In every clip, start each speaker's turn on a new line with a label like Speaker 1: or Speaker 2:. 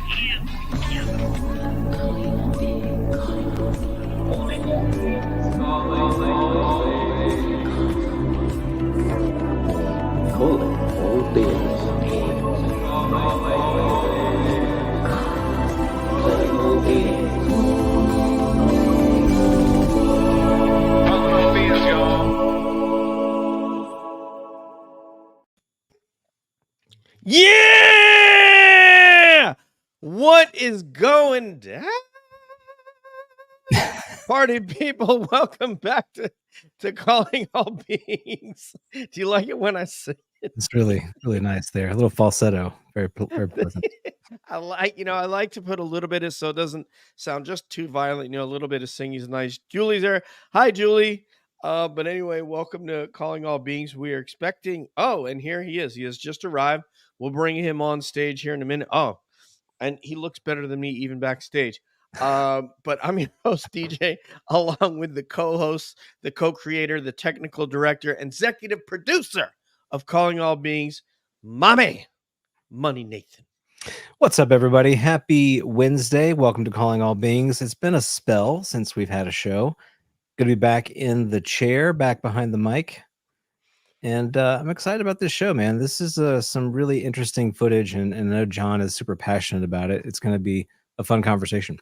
Speaker 1: Yeah! What is going down? Party people, welcome back to Calling All Beings. Do you like it when I say it?
Speaker 2: It's really nice there. A little falsetto, very pleasant.
Speaker 1: I like to put a little bit of, so it doesn't sound just too violent. A little bit of singing is nice. Julie's there. Hi, Julie. But anyway, welcome to Calling All Beings. We are expecting. Oh, and here he is. He has just arrived. We'll bring him on stage here in a minute. Oh, and he looks better than me even backstage. But I'm your host, DJ, along with the co-host, the co-creator, the technical director, executive producer of Calling All Beings, Money Nathan.
Speaker 2: What's up, everybody? Happy Wednesday. Welcome to Calling All Beings. It's been a spell since we've had a show. Going to be back in the chair, back behind the mic. And I'm excited about this show, man. This is some really interesting footage, and I know John is super passionate about it. It's going to be a fun conversation.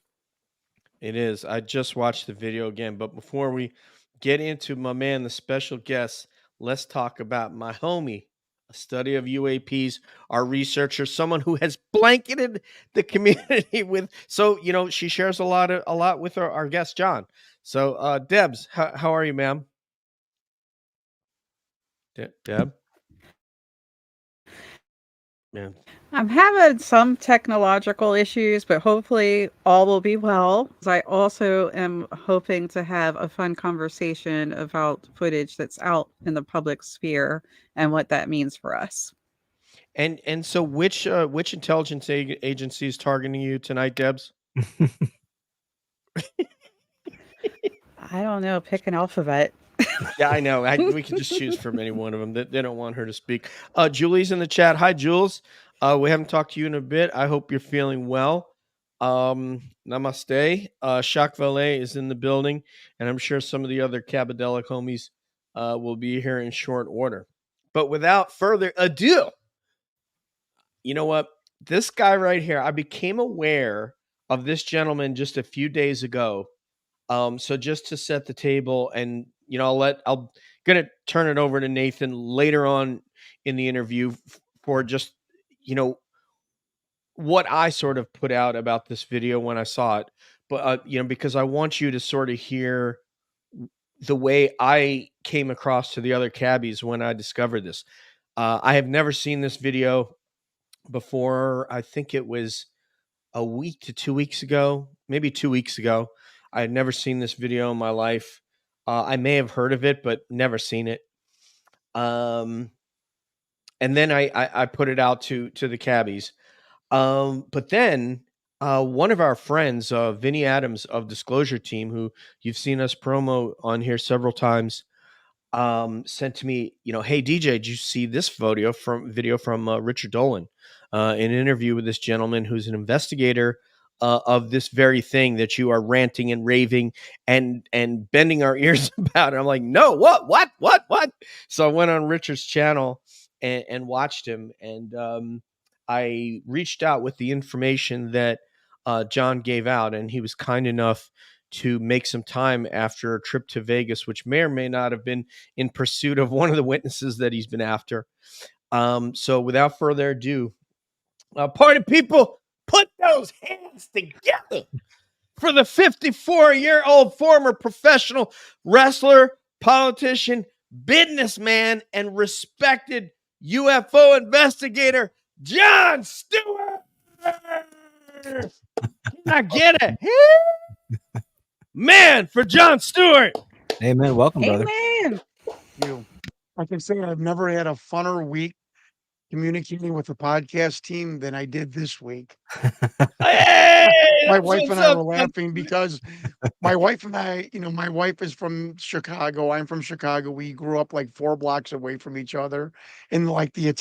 Speaker 1: It is. I just watched the video again, but before we get into my man, the special guest, let's talk about my homie, a study of UAPs, our researcher, someone who has blanketed the community with. So she shares a lot with our guest John. So Debs, how are you, ma'am? Deb? Man.
Speaker 3: I'm having some technological issues, but hopefully all will be well. I also am hoping to have a fun conversation about footage that's out in the public sphere and what that means for us.
Speaker 1: And so which intelligence agency is targeting you tonight, Debs?
Speaker 3: I don't know. Pick an alphabet.
Speaker 1: Yeah, I know. We can just choose from any one of them. They don't want her to speak. Julie's in the chat. Hi, Jules. We haven't talked to you in a bit. I hope you're feeling well. Namaste. Jacques Valet is in the building, and I'm sure some of the other Cabadelic homies will be here in short order. But without further ado, you know what? This guy right here, I became aware of this gentleman just a few days ago. So just to set the table, and I'm gonna turn it over to Nathan later on in the interview for just what I sort of put out about this video when I saw it. But because I want you to sort of hear the way I came across to the other cabbies when I discovered this. I have never seen this video before. I think it was a week to 2 weeks ago, maybe 2 weeks ago. I had never seen this video in my life. I may have heard of it, but never seen it. And then I put it out to the cabbies. But then one of our friends, Vinny Adams of Disclosure Team, who you've seen us promo on here several times, sent to me, hey DJ, did you see this video from Richard Dolan, an interview with this gentleman who's an investigator of this very thing that you are ranting and raving and bending our ears about. And I'm like, no, what? So I went on Richard's channel and watched him, and I reached out with the information that John gave out, and he was kind enough to make some time after a trip to Vegas, which may or may not have been in pursuit of one of the witnesses that he's been after. So without further ado, party people, put those hands together for the 54-year-old former professional wrestler, politician, businessman, and respected UFO investigator, John Stewart. Can I get it? Man, for John Stewart.
Speaker 2: Amen. Welcome, brother.
Speaker 3: Amen.
Speaker 4: I can say I've never had a funner week communicating with the podcast team than I did this week.
Speaker 1: Hey,
Speaker 4: my
Speaker 1: That's
Speaker 4: wife
Speaker 1: what's
Speaker 4: and I
Speaker 1: up,
Speaker 4: were
Speaker 1: son.
Speaker 4: laughing because my wife and I, my wife is from Chicago. I'm from Chicago. We grew up like 4 blocks away from each other in like the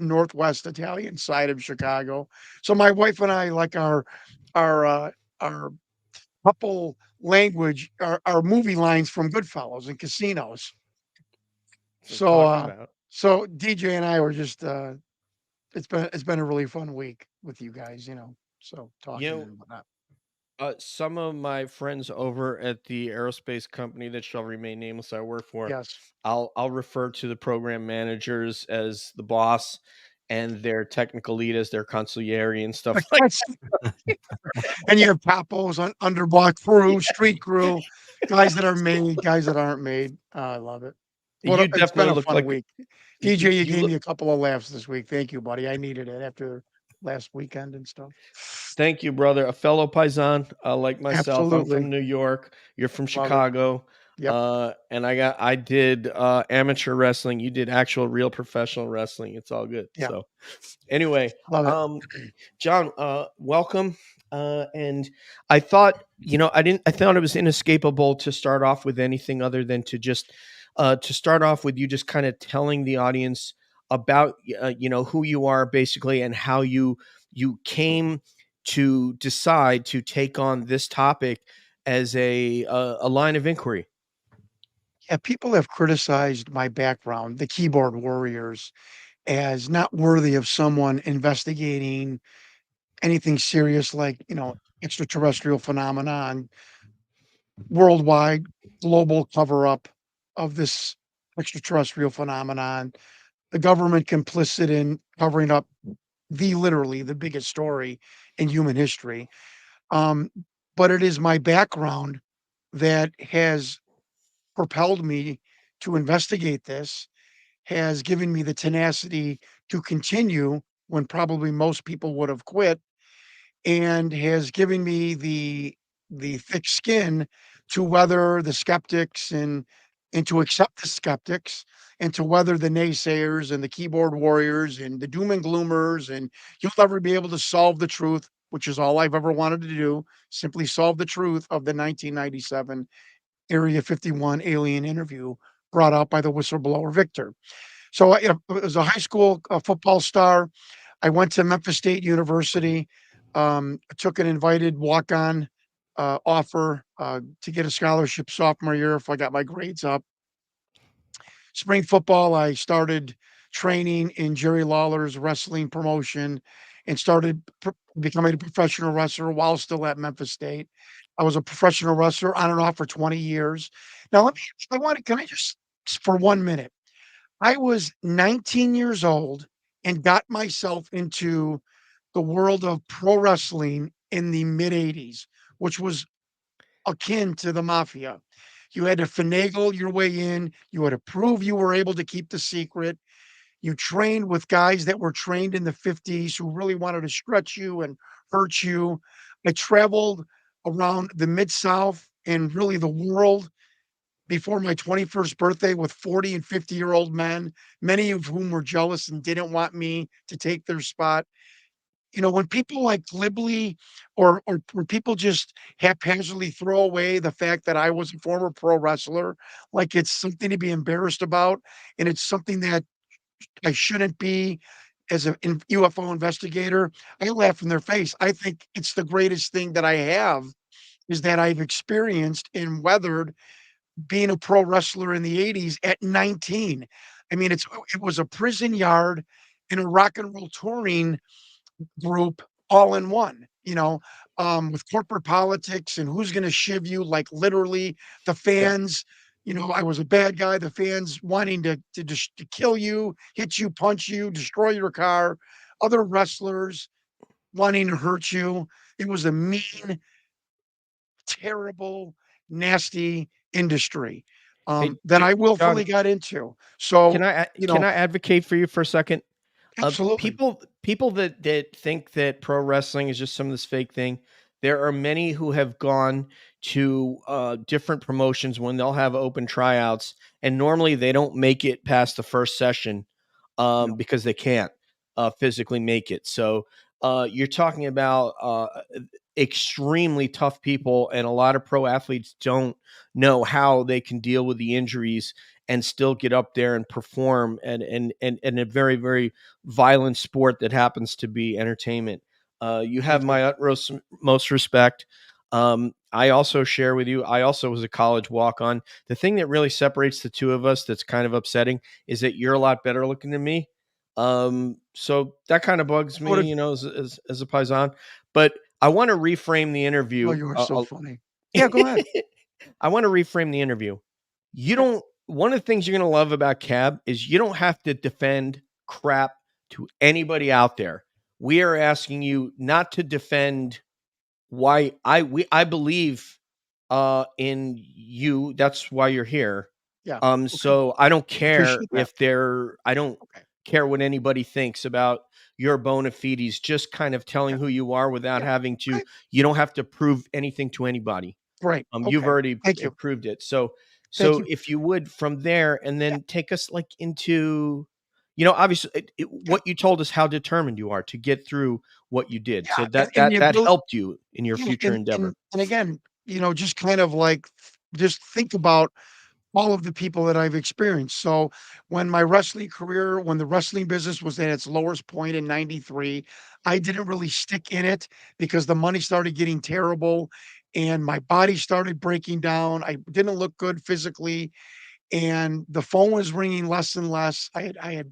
Speaker 4: Northwest Italian side of Chicago. So my wife and I like our couple language, our movie lines from Goodfellas and Casinos.
Speaker 1: That's what I'm
Speaker 4: So,
Speaker 1: talking about.
Speaker 4: so DJ and I were just, it's been a really fun week with you guys, so
Speaker 1: You
Speaker 4: talking
Speaker 1: know,
Speaker 4: and whatnot.
Speaker 1: some of my friends over at the aerospace company that shall remain nameless I work for,
Speaker 4: Yes.
Speaker 1: I'll refer to the program managers as the boss and their technical lead as their consigliere and stuff like
Speaker 4: Yes. And you have capos on underblock crew, street crew, guys that are made, guys that aren't made. I love it.
Speaker 1: that. You
Speaker 4: It's been
Speaker 1: definitely
Speaker 4: a
Speaker 1: look
Speaker 4: fun
Speaker 1: like
Speaker 4: week. DJ, you
Speaker 1: you
Speaker 4: gave
Speaker 1: look.
Speaker 4: me a couple of laughs this week. Thank you, buddy. I needed it after last weekend and stuff.
Speaker 1: Thank you, brother. A fellow paisan, like myself. I'm from
Speaker 4: Absolutely.
Speaker 1: New York. You're from
Speaker 4: Love it.
Speaker 1: Chicago.
Speaker 4: Yep.
Speaker 1: And I did amateur wrestling. You did actual real professional wrestling. It's all good.
Speaker 4: Yeah.
Speaker 1: So anyway,
Speaker 4: Love it.
Speaker 1: John, welcome. And I thought, I thought it was inescapable to start off with anything other than to start off with you just kind of telling the audience about, who you are basically and how you came to decide to take on this topic as a line of inquiry.
Speaker 4: Yeah, people have criticized my background, the keyboard warriors, as not worthy of someone investigating anything serious like, extraterrestrial phenomenon, worldwide, global cover up of this extraterrestrial phenomenon, the government complicit in covering up literally the biggest story in human history. Um, but it is my background that has propelled me to investigate this, has given me the tenacity to continue when probably most people would have quit, and has given me the thick skin to weather the skeptics and to accept the skeptics and to weather the naysayers and the keyboard warriors and the doom and gloomers, and you'll never be able to solve the truth, which is all I've ever wanted to do, simply solve the truth of the 1997 Area 51 alien interview brought out by the whistleblower Victor. So I was a high school football star. I went to Memphis State University, took an invited walk-on offer to get a scholarship sophomore year if I got my grades up. Spring football, I started training in Jerry Lawler's wrestling promotion and started becoming a professional wrestler while still at Memphis State. I was a professional wrestler on and off for 20 years. Now, can I just, for 1 minute, I was 19 years old and got myself into the world of pro wrestling in the mid 80s, which was akin to the mafia. You had to finagle your way in. You had to prove you were able to keep the secret. You trained with guys that were trained in the 50s who really wanted to stretch you and hurt you. I traveled around the Mid South and really the world before my 21st birthday with 40 and 50-year-old men, many of whom were jealous and didn't want me to take their spot. When people like glibly or when people just haphazardly throw away the fact that I was a former pro wrestler, like it's something to be embarrassed about, and it's something that I shouldn't be as a UFO investigator, I laugh in their face. I think it's the greatest thing that I have is that I've experienced and weathered being a pro wrestler in the 80s at 19. I mean, it was a prison yard and a rock and roll touring group all in one, with corporate politics and who's going to shiv you, like literally the
Speaker 1: Yeah.
Speaker 4: fans. I was a bad guy. The fans wanting to kill you, hit you, punch you, destroy your car. Other wrestlers wanting to hurt you. It was a mean, terrible, nasty industry
Speaker 1: Hey,
Speaker 4: that I willfully
Speaker 1: John,
Speaker 4: got into. So,
Speaker 1: can I advocate for you for a second?
Speaker 4: absolutely.
Speaker 1: People that think that pro wrestling is just some of this fake thing. There are many who have gone to different promotions when they'll have open tryouts, and normally they don't make it past the first session
Speaker 4: No.
Speaker 1: because they can't physically make it. So you're talking about extremely tough people, and a lot of pro athletes don't know how they can deal with the injuries and still get up there and perform, and a very, very violent sport that happens to be entertainment. You have
Speaker 4: Thank you.
Speaker 1: my utmost most respect. I also share with you, I also was a college walk on. The thing that really separates the two of us that's kind of upsetting is that you're a lot better looking than me. So that kind of bugs
Speaker 4: So
Speaker 1: me,
Speaker 4: did
Speaker 1: as a paisan. But I want to reframe the
Speaker 4: oh,
Speaker 1: interview.
Speaker 4: you are so funny. Yeah, go ahead.
Speaker 1: I want to reframe the interview. You
Speaker 4: Okay.
Speaker 1: don't. One of the things you're going to love about Cab is you don't have to defend crap to anybody out there. We are asking you not to defend why I believe in you. That's why you're here.
Speaker 4: Yeah. Okay.
Speaker 1: So I don't care
Speaker 4: Appreciate that.
Speaker 1: if they're I don't
Speaker 4: Okay.
Speaker 1: care what anybody thinks about your bona fides, just kind of telling
Speaker 4: Okay.
Speaker 1: who you are without
Speaker 4: Yeah.
Speaker 1: having to.
Speaker 4: Okay.
Speaker 1: You don't have to prove anything to anybody.
Speaker 4: Great.
Speaker 1: You've
Speaker 4: Okay.
Speaker 1: already
Speaker 4: Thank you.
Speaker 1: proved it. So
Speaker 4: Thank
Speaker 1: so
Speaker 4: you.
Speaker 1: if you would from there, and
Speaker 4: Yeah.
Speaker 1: then take us like into, obviously
Speaker 4: Yeah.
Speaker 1: what you told us how determined you are to get through what you did. So
Speaker 4: Yeah. And the
Speaker 1: that
Speaker 4: ability,
Speaker 1: helped you in your
Speaker 4: yeah,
Speaker 1: future endeavor.
Speaker 4: and again, just kind of like just think about all of the people that I've experienced. So when my wrestling career, when the wrestling business was at its lowest point in 93, I didn't really stick in it because the money started getting terrible and my body started breaking down. I didn't look good physically and the phone was ringing less and less. I had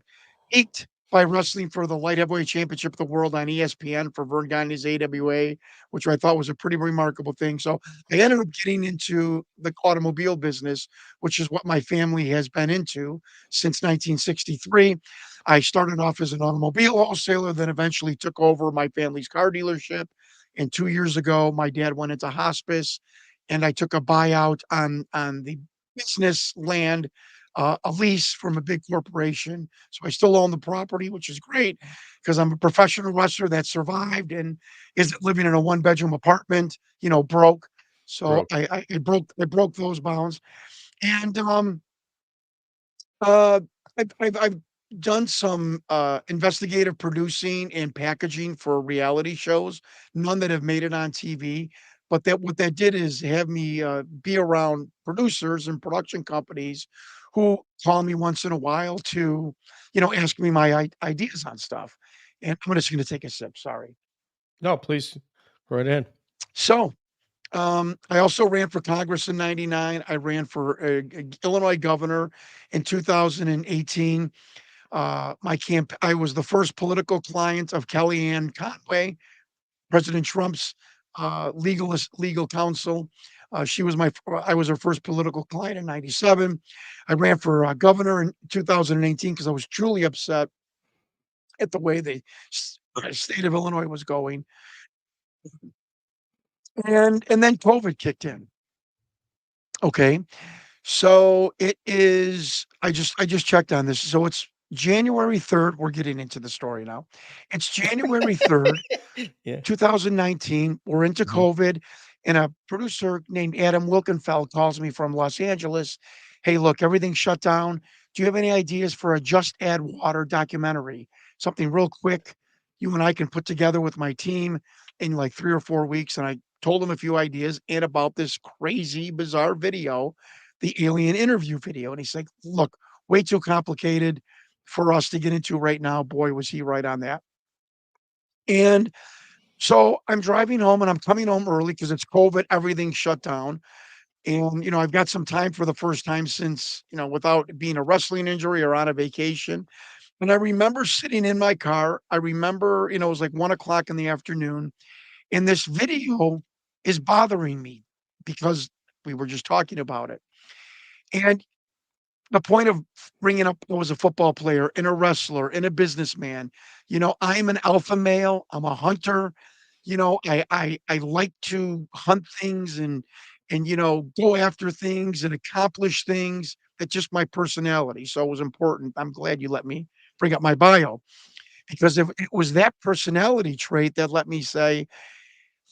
Speaker 4: peaked by wrestling for the light heavyweight championship of the world on ESPN for Vern Gagne's AWA, which I thought was a pretty remarkable thing. So I ended up getting into the automobile business, which is what my family has been into since 1963. I started off as an automobile wholesaler, then eventually took over my family's car dealership. And 2 years ago, my dad went into hospice, and I took a buyout on the business land, a lease from a big corporation. So I still own the property, which is great because I'm a professional wrestler that survived and isn't living in a one-bedroom apartment, broke. So
Speaker 1: Broke.
Speaker 4: I broke those bounds. And uh, I've done some investigative producing and packaging for reality shows, none that have made it on TV. But that what that did is have me be around producers and production companies who call me once in a while to, ask me my ideas on stuff. And I'm just going to take a sip. Sorry.
Speaker 1: No, please go right ahead.
Speaker 4: So I also ran for Congress in '99. I ran for Illinois governor in 2018. I was the first political client of Kellyanne Conway, President Trump's legal counsel. I was her first political client in '97. I ran for governor in 2018 because I was truly upset at the way the state of Illinois was going, and then COVID kicked in. Okay, so it is I just checked on this. So it's January 3rd. We're getting into the story now. It's January 3rd,
Speaker 1: Yeah.
Speaker 4: 2019. We're into
Speaker 1: Mhm.
Speaker 4: COVID, and a producer named Adam Wilkenfeld calls me from Los Angeles. Hey, look, everything's shut down. Do you have any ideas for a Just Add Water documentary? Something real quick you and I can put together with my team in like 3 or 4 weeks. And I told him a few ideas and about this crazy, bizarre video, the alien interview video. And he's like, look, way too complicated for us to get into right now. Boy, was he right on that. And so I'm driving home and I'm coming home early because it's COVID, everything's shut down. And, I've got some time for the first time since, without being a wrestling injury or on a vacation. And I remember sitting in my car. I remember, it was like 1 o'clock in the afternoon. And this video is bothering me because we were just talking about it. And the point of bringing up I was a football player and a wrestler and a businessman. I'm an alpha male. I'm a hunter. I like to hunt things and go after things and accomplish things. That's just my personality. So it was important. I'm glad you let me bring up my bio because if it was that personality trait that let me say,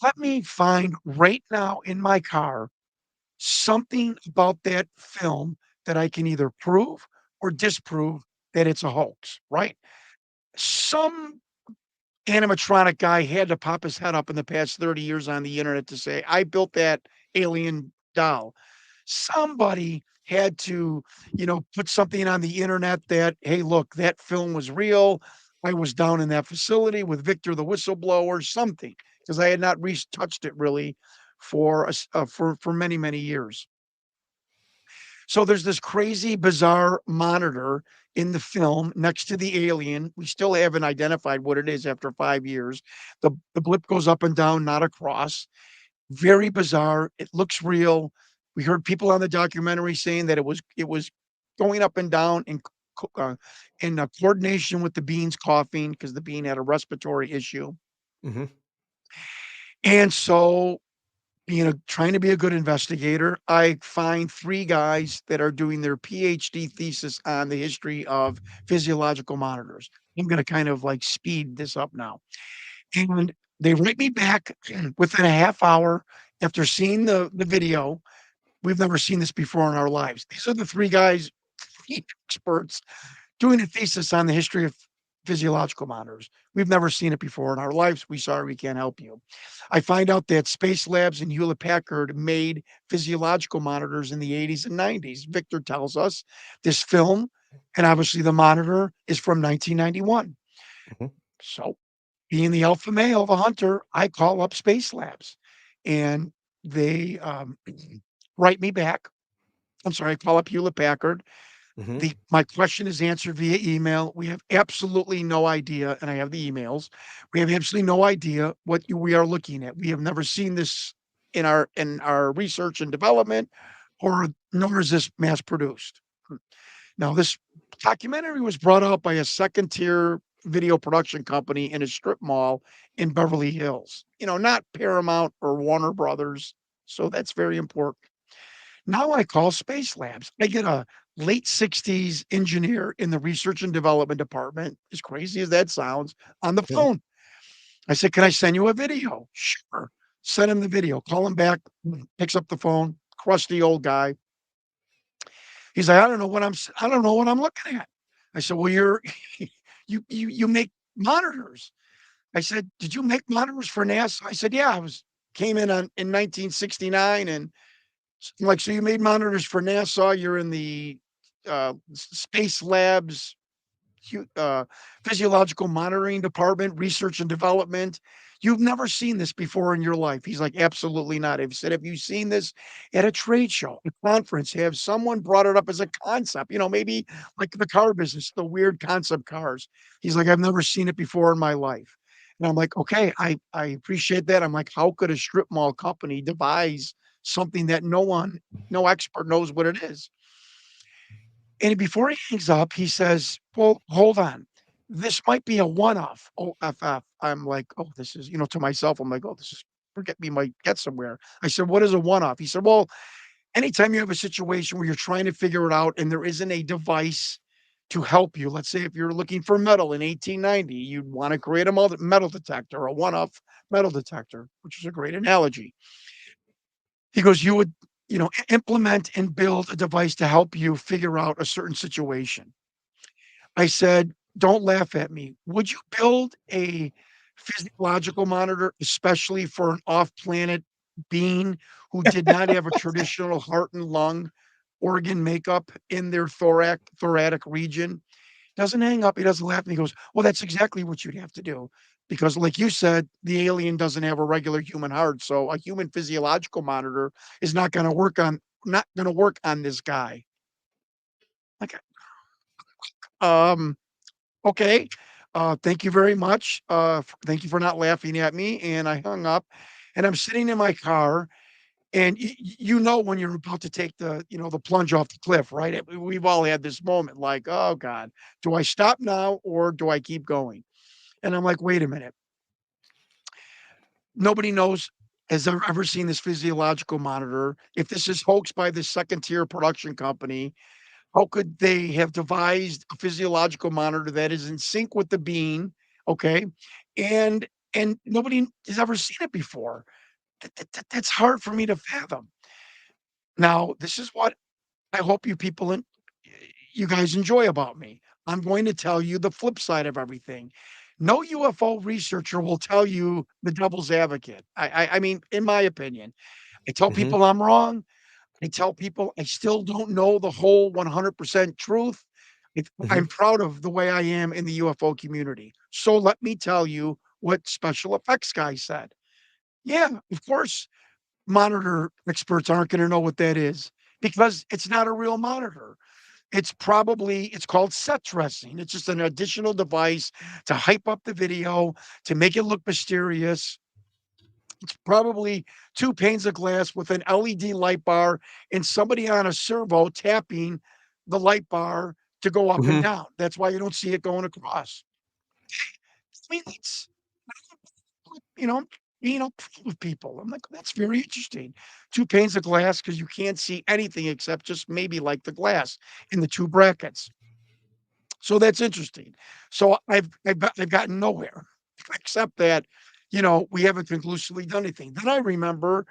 Speaker 4: let me find right now in my car something about that film that I can either prove or disprove that it's a hoax, right? Some animatronic guy had to pop his head up in the past 30 years on the internet to say, "I built that alien doll." Somebody had to, put something on the internet that, "Hey, look, that film was real. I was down in that facility with Victor the whistleblower," something, because I had not touched it really for many, many years. So there's this crazy, bizarre monitor in the film next to the alien. We still haven't identified what it is after 5 years. The blip goes up and down, not across. Very bizarre. It looks real. We heard people on the documentary saying that it was going up and down in coordination with the bean's coughing because the bean had a respiratory issue.
Speaker 1: Mhm.
Speaker 4: And so trying to be a good investigator, I find 3 guys that are doing their PhD thesis on the history of physiological monitors. I'm gonna kind of, like, speed this up now, and they write me back within a half hour after seeing the video. We've never seen this before in our lives. These are the 3 guys, 3 experts doing a thesis on the history of physiological monitors. We've never seen it before in our lives. We sorry we can't help you. I find out that Space Labs and Hewlett Packard made physiological monitors in the 80s and 90s. Victor tells us this film, and obviously the monitor is from 1991.
Speaker 1: Mhm.
Speaker 4: So, being the alpha male, the hunter, I call up Space Labs, and they write me back. I'm sorry, I call up Hewlett Packard.
Speaker 1: Mhm.
Speaker 4: My question is answered via email. We have absolutely no idea, and I have the emails. We have absolutely no idea what we are looking at. We have never seen this in our research and development, or nor is this mass produced. Now, this documentary was brought out by a second tier video production company in a strip mall in Beverly Hills. Not Paramount or Warner Brothers. So that's very important. Now I call Space Labs. I get a late 60s engineer in the research and development department, as crazy as that sounds, on the
Speaker 1: Mhm.
Speaker 4: phone. I said, "Can I send you a video?" "Sure." Send him the video. Call him back, picks up the phone, crusty old guy. He's like, I don't know what I'm looking at." I said, "Well, you make monitors." I said, "Did you make monitors for NASA?" I said, "Yeah, I came in 1969, and I'm like, so you made monitors for NASA, you're in the Space Labs physiological monitoring department, research and development. You've never seen this before in your life." He's like, "Absolutely not." I've said, "Have you seen this at a trade show, a conference? Have someone brought it up as a concept? Maybe like the car business, the weird concept cars." He's like, "I've never seen it before in my life." And I'm like, "Okay, I appreciate that." I'm like, "How could a strip mall company devise something that no expert knows what it is?" And before he hangs up, he says, "Well, hold on. This might be a one-off." OFF. I'm like, "Oh, this is," to myself, I'm like, "Oh, this is forget me might get somewhere." I said, "What is a one-off?" He said, "Well, anytime you have a situation where you're trying to figure it out and there isn't a device to help you, let's say if you're looking for metal in 1890, you'd want to create a metal detector, a one-off metal detector," which is a great analogy. He goes, "You would, implement and build a device to help you figure out a certain situation." I said, "Don't laugh at me. Would you build a physiological monitor, especially for an off-planet being who did not have a traditional heart and lung organ makeup in their thoracic region?" Doesn't hang up. He doesn't laugh. And he goes, "Well, that's exactly what you'd have to do. Because, like you said, the alien doesn't have a regular human heart. So a human physiological monitor is not going to work on this guy." Like, um, okay. Thank you very much. Thank you for not laughing at me. And I hung up, and I'm sitting in my car. And when you're about to take the plunge off the cliff, right? We've all had this moment like, "Oh God, do I stop now or do I keep going?" And I'm like, "Wait a minute. Nobody has ever seen this physiological monitor. If this is hoaxed by this second tier production company, how could they have devised a physiological monitor that is in sync with the being?" Okay. And nobody has ever seen it before. That's hard for me to fathom. Now, this is what I hope you guys enjoy about me. I'm going to tell you the flip side of everything. No UFO researcher will tell you the devil's advocate. I mean, in my opinion, I tell
Speaker 1: Mhm.
Speaker 4: people I'm wrong. I tell people I still don't know the whole 100% truth. I'm
Speaker 1: Mhm.
Speaker 4: proud of the way I am in the UFO community. So let me tell you what special effects guy said. Yeah, of course, monitor experts aren't going to know what that is because it's not a real monitor. It's called set dressing. It's just an additional device to hype up the video, to make it look mysterious. It's probably two panes of glass with an LED light bar and somebody on a servo tapping the light bar to go up and
Speaker 1: Mhm.
Speaker 4: down. That's why you don't see it going across. I mean, it's you know, being upfront with people. I'm like, that's very interesting. Two panes of glass because you can't see anything except just maybe like the glass in the two brackets. So that's interesting. So I've gotten nowhere except that, we haven't conclusively done anything. Then I remember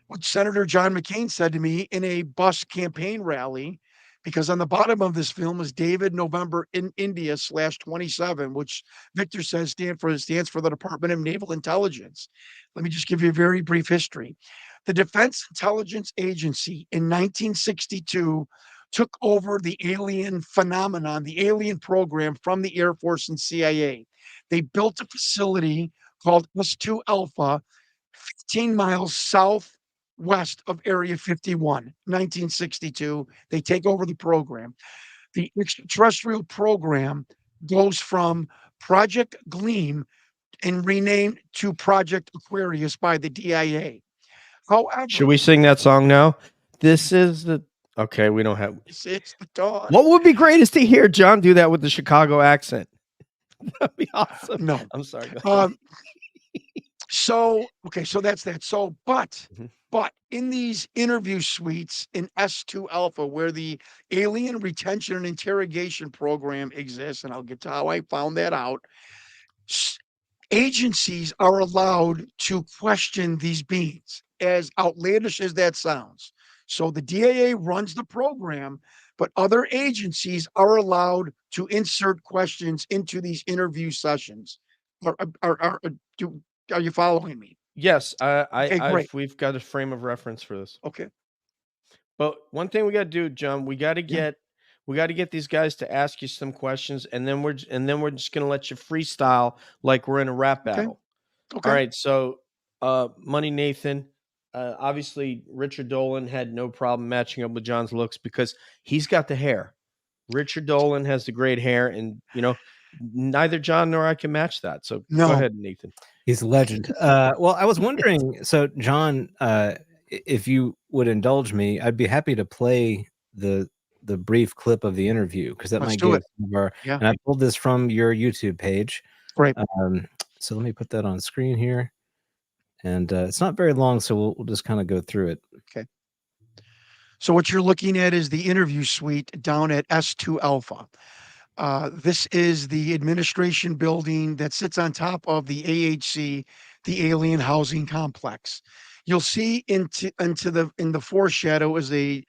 Speaker 4: what Senator John McCain said to me in a bus campaign rally, because on the bottom of this film is David November in India /27, which Victor says stands for the Department of Naval Intelligence. Let me just give you a very brief history. The Defense Intelligence Agency in 1962 took over the alien phenomenon, the alien program from the Air Force and CIA. They built a facility called S2 Alpha 15 miles southwest of Area 51, 1962. They take over the program. The extraterrestrial program goes from Project Gleam and renamed to Project Aquarius by the DIA.
Speaker 1: Should
Speaker 4: However,
Speaker 1: we sing that song now? This is the Okay, we don't have
Speaker 4: it's the dawn.
Speaker 1: What would be great is to hear John do that with the Chicago accent. That'd be awesome.
Speaker 4: No.
Speaker 1: I'm sorry, go ahead.
Speaker 4: Um, so that's that.
Speaker 1: Mhm.
Speaker 4: But in these interview suites in S2 Alpha, where the alien retention and interrogation program exists, and I'll get to how I found that out, s- agencies are allowed to question these beings, as outlandish as that sounds. So the DAA runs the program, but other agencies are allowed to insert questions into these interview sessions. Do, are you following me?
Speaker 1: Yes,
Speaker 4: Okay, great.
Speaker 1: we've got a frame of reference for this.
Speaker 4: Okay.
Speaker 1: But one thing we gotta do, John,
Speaker 4: Yeah.
Speaker 1: we gotta get these guys to ask you some questions, and then we're just gonna let you freestyle like we're in a rap
Speaker 4: Okay.
Speaker 1: battle. All
Speaker 4: Okay.
Speaker 1: right, so Money Nathan, obviously Richard Dolan had no problem matching up with John's looks because he's got the hair. Richard Dolan has the great hair, and neither John nor I can match that. So go
Speaker 4: No.
Speaker 1: ahead, Nathan.
Speaker 2: He's a legend. Well, I was wondering, so John, if you would indulge me, I'd be happy to play the brief clip of the interview because that
Speaker 4: Let's
Speaker 2: might
Speaker 4: do
Speaker 2: give
Speaker 4: it.
Speaker 2: some of our.
Speaker 4: Yeah.
Speaker 2: And I pulled this from your YouTube page.
Speaker 4: Great.
Speaker 2: So let me put that on screen here, and it's not very long, so we'll just kind of go through it.
Speaker 4: Okay. So what you're looking at is the interview suite down at S2 Alpha. This is the administration building that sits on top of the AHC, the Alien Housing Complex. You'll see into the in the foreshadow is a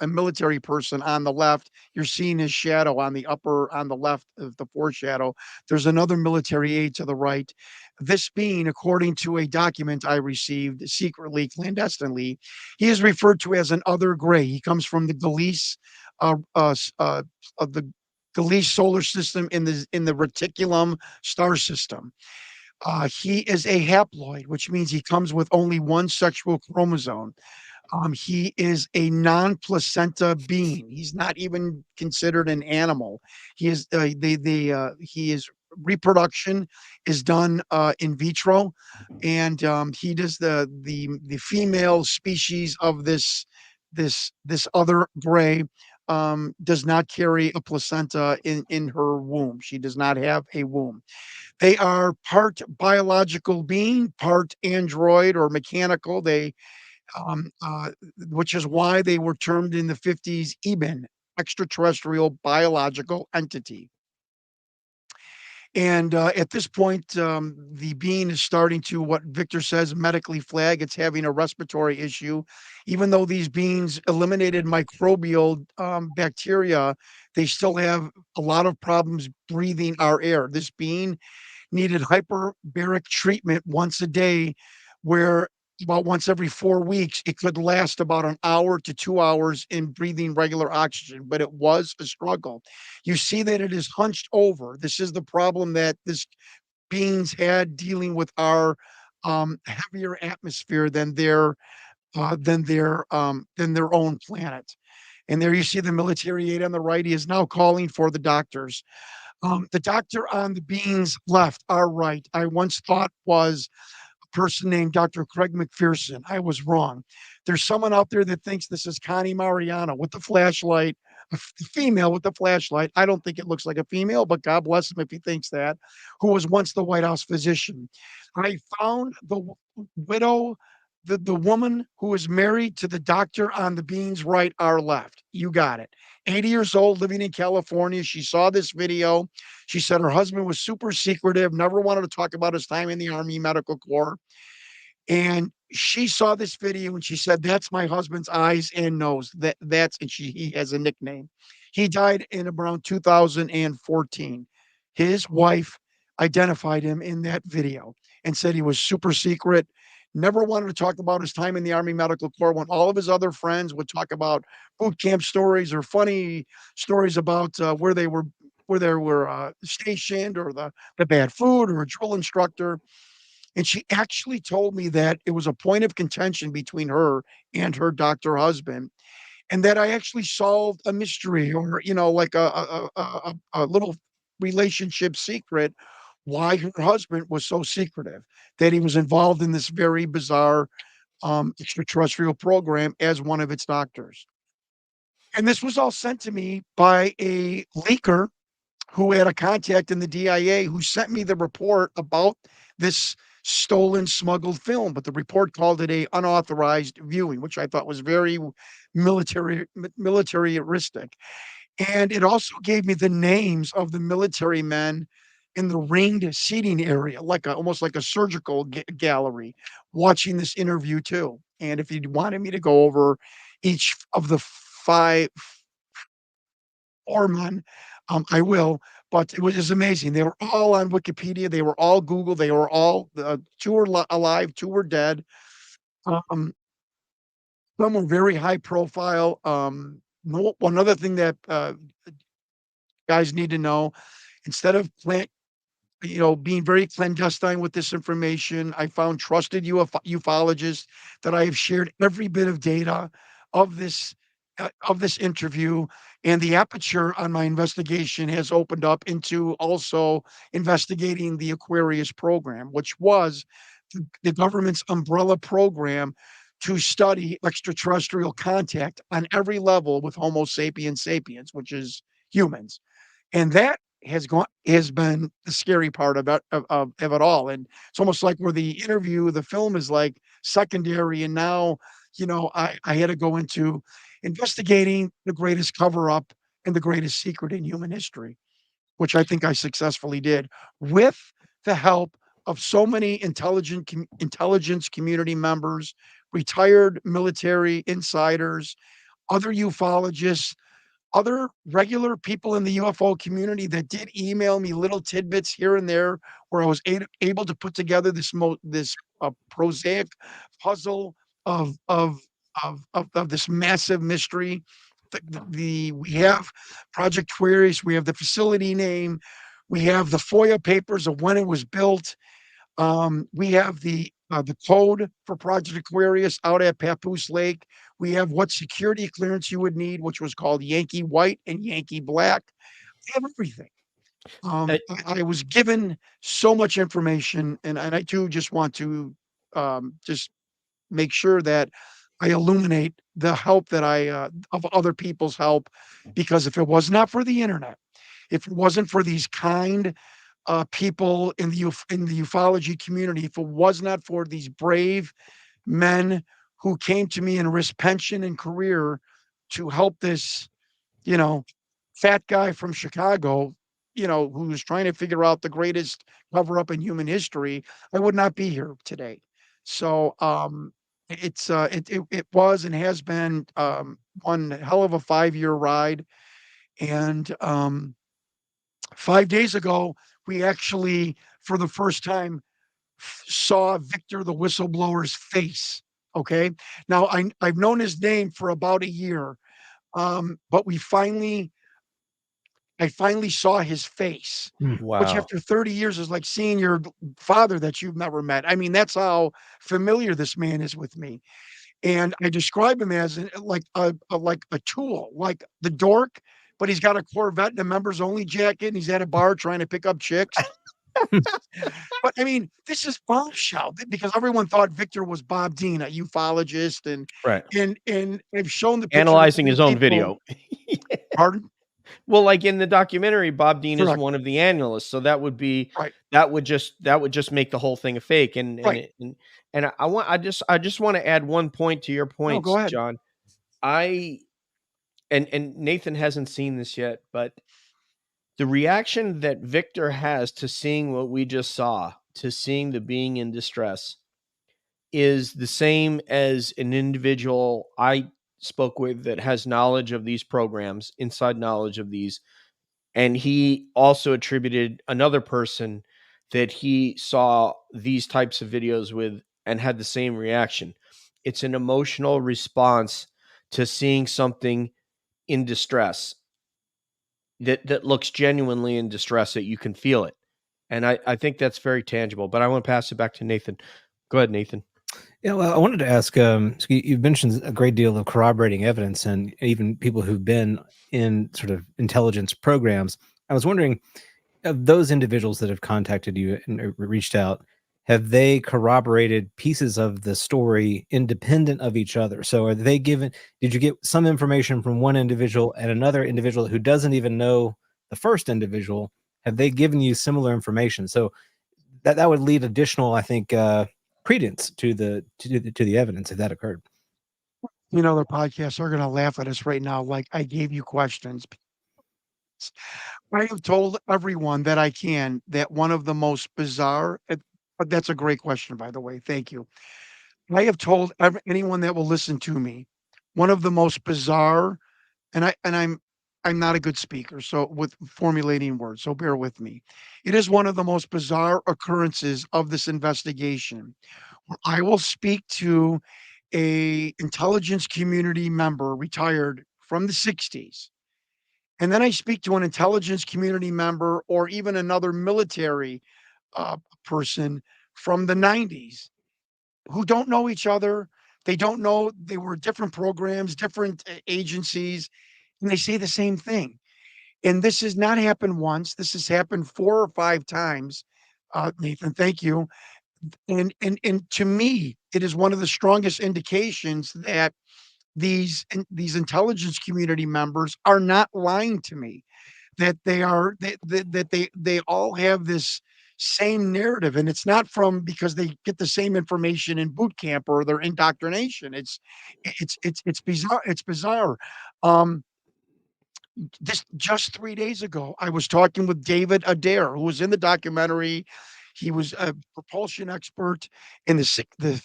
Speaker 4: military person on the left. You're seeing his shadow on the left of the foreshadow. There's another military aide to the right. This being, according to a document I received secretly, clandestinely, he is referred to as an other gray. He comes from the Gliese of the Gliese solar system in the reticulum star system. He is a haploid, which means he comes with only one sexual chromosome. He is a non-placenta being. He's not even considered an animal. He is he is reproduction is done in vitro, and he does the female species of this other gray does not carry a placenta in her womb. She does not have a womb. They are part biological being, part android or mechanical. Um, uh, which is why they were termed in the 50s EBIN, extraterrestrial biological entity. And at this point, the being is starting to, what Victor says, medically flag. It's having a respiratory issue. Even though these beings eliminated microbial bacteria, they still have a lot of problems breathing our air. This being needed hyperbaric treatment once a day, where about once every 4 weeks, it could last about an hour to 2 hours in breathing regular oxygen, but it was a struggle. You see that it is hunched over. This is the problem that this beings had dealing with our, heavier atmosphere than their own planet. And there you see the military aide on the right. He is now calling for the doctors. The doctor on the being's left, our right, I once thought was person named Dr. Craig McPherson. I was wrong. There's someone out there that thinks this is Connie Mariano with the flashlight, female with the flashlight. I don't think it looks like a female, but God bless him if he thinks that, who was once the White House physician. I found the widow, the woman who was married to the doctor on the being's right, our left. You got it. 80 years old, living in California. She saw this video. She said her husband was super secretive, never wanted to talk about his time in the Army Medical Corps. And she saw this video and she said, "That's my husband's eyes and nose. That's," and he has a nickname. He died in around 2014. His wife identified him in that video and said he was super secret, never wanted to talk about his time in the Army Medical Corps, when all of his other friends would talk about boot camp stories or funny stories about where they were stationed, or the bad food, or a drill instructor. And she actually told me that it was a point of contention between her and her doctor husband, and that I actually solved a mystery, or, like a little relationship secret, why her husband was so secretive, that he was involved in this very bizarre, extraterrestrial program as one of its doctors. And this was all sent to me by a leaker who had a contact in the DIA, who sent me the report about this stolen, smuggled film. But the report called it a unauthorized viewing, which I thought was very militaristic. And it also gave me the names of the military men in the ringed seating area, like almost like a surgical gallery, watching this interview too. And if you wanted me to go over each of the five Orman. I will, but it was just amazing. They were all on Wikipedia. They were all Google. They were all, 2 were alive, 2 were dead. Um, some were very high profile. One other thing that guys need to know: instead of being very clandestine with this information, I found trusted ufologists that I have shared every bit of data of this interview, and the aperture on my investigation has opened up into also investigating the Aquarius program, which was the government's umbrella program to study extraterrestrial contact on every level with Homo sapiens sapiens, which is humans. And that has been the scary part of it all. And it's almost like where the film is like secondary, and now, I had to go into investigating the greatest cover up and the greatest secret in human history, which I think I successfully did, with the help of so many intelligence community members, retired military insiders, other ufologists, other regular people in the UFO community that did email me little tidbits here and there, where I was able to put together this prosaic puzzle of this massive mystery. We have Project Queries, we have the facility name, we have the FOIA papers of when it was built. We have the code for Project Aquarius out at Papoose Lake. We have what security clearance you would need, which was called Yankee White and Yankee Black. We have everything.
Speaker 1: Uh,
Speaker 4: I was given so much information, and I too just want to, just make sure that I illuminate the help that of other people's help, because if it was not for the internet, if it wasn't for these kind people in the ufology community, if it was not for these brave men who came to me and risked pension and career to help this, you know, fat guy from Chicago, who's trying to figure out the greatest cover up in human history, I would not be here today. So, it was and has been, one hell of a 5-year ride. And 5 days ago, we actually, for the first time, saw Victor the whistleblower's face. Okay. Now I've known his name for about a year, but I finally saw his face, which
Speaker 1: Wow.
Speaker 4: after 30 years is like seeing your father that you've never met. I mean, that's how familiar this man is with me. And I describe him as like a tool, like the dork, but he's got a Corvette and a members only jacket, and he's at a bar trying to pick up chicks. But I mean, this is bombshell because everyone thought Victor was Bob Dean, a ufologist,
Speaker 1: Right.
Speaker 4: and I've shown the picture to
Speaker 1: Analyzing
Speaker 4: other
Speaker 1: his own
Speaker 4: people.
Speaker 1: video.
Speaker 4: Pardon?
Speaker 1: Well, like in the documentary, Bob Dean is
Speaker 4: Correct.
Speaker 1: one of the analysts, so that would be
Speaker 4: Right.
Speaker 1: that would just make the whole thing a fake.
Speaker 4: Right.
Speaker 1: I just want to add one point to your
Speaker 4: No, go
Speaker 1: points,
Speaker 4: ahead.
Speaker 1: John. I and Nathan hasn't seen this yet, but the reaction that Victor has to seeing what we just saw, to seeing the being in distress, is the same as an individual I spoke with that has knowledge of these programs, inside knowledge of these. And he also attributed another person that he saw these types of videos with and had the same reaction. It's an emotional response to seeing something in distress that looks genuinely in distress, that you can feel it. And I think that's very tangible. But I want to pass it back to Nathan. Go ahead, Nathan.
Speaker 2: Yeah, well, I wanted to ask. So you've mentioned a great deal of corroborating evidence, and even people who've been in sort of intelligence programs. I was wondering, of those individuals that have contacted you and reached out, have they corroborated pieces of the story independent of each other? So are they given, did you get some information from one individual and another individual who doesn't even know the first individual? Have they given you similar information? So that would lead additional, I think, credence to the evidence if that occurred.
Speaker 4: You know, the podcasts are going to laugh at us right now. Like I gave you questions. I have told everyone that I can that one of the most bizarre, but that's a great question, by the way. Thank you. I have told anyone that will listen to me, one of the most bizarre, I'm not a good speaker, so with formulating words, so bear with me. It is one of the most bizarre occurrences of this investigation. I will speak to a intelligence community member retired from the 60s. And then I speak to an intelligence community member or even another military person from the 90s who don't know each other. They don't know, they were different programs, different agencies, and they say the same thing. And this has not happened once. This has happened 4 or 5 times. Nathan, thank you. And to me, it is one of the strongest indications that these intelligence community members are not lying to me, that they all have this same narrative, and it's not from because they get the same information in boot camp or their indoctrination. It's bizarre. It's bizarre. Um, this just 3 days ago, I was talking with David Adair, who was in the documentary. He was a propulsion expert in the 50s,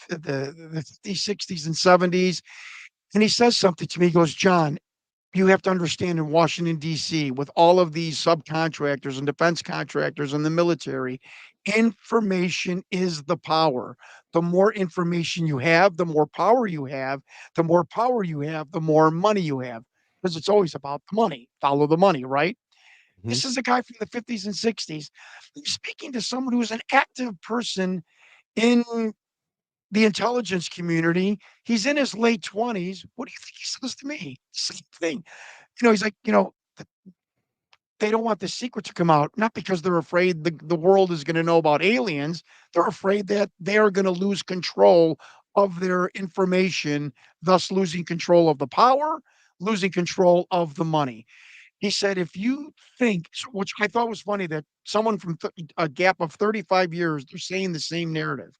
Speaker 4: 60s, and 70s. And he says something to me. He goes, John, you have to understand in Washington, D.C., with all of these subcontractors and defense contractors and the military, information is the power. The more information you have, the more power you have. The more power you have, the more money you have. Because it's always about the money. Follow the money, right?
Speaker 2: Mhm.
Speaker 4: This is a guy from the 50s and 60s. I'm speaking to someone who is an active person in the intelligence community. He's in his late 20s. What do you think he says to me? Same thing. He's like, they don't want the secret to come out, not because they're afraid the world is going to know about aliens. They're afraid that they are going to lose control of their information, thus losing control of the power, losing control of the money. He said, if you think, which I thought was funny, that someone from a gap of 35 years, they're saying the same narrative.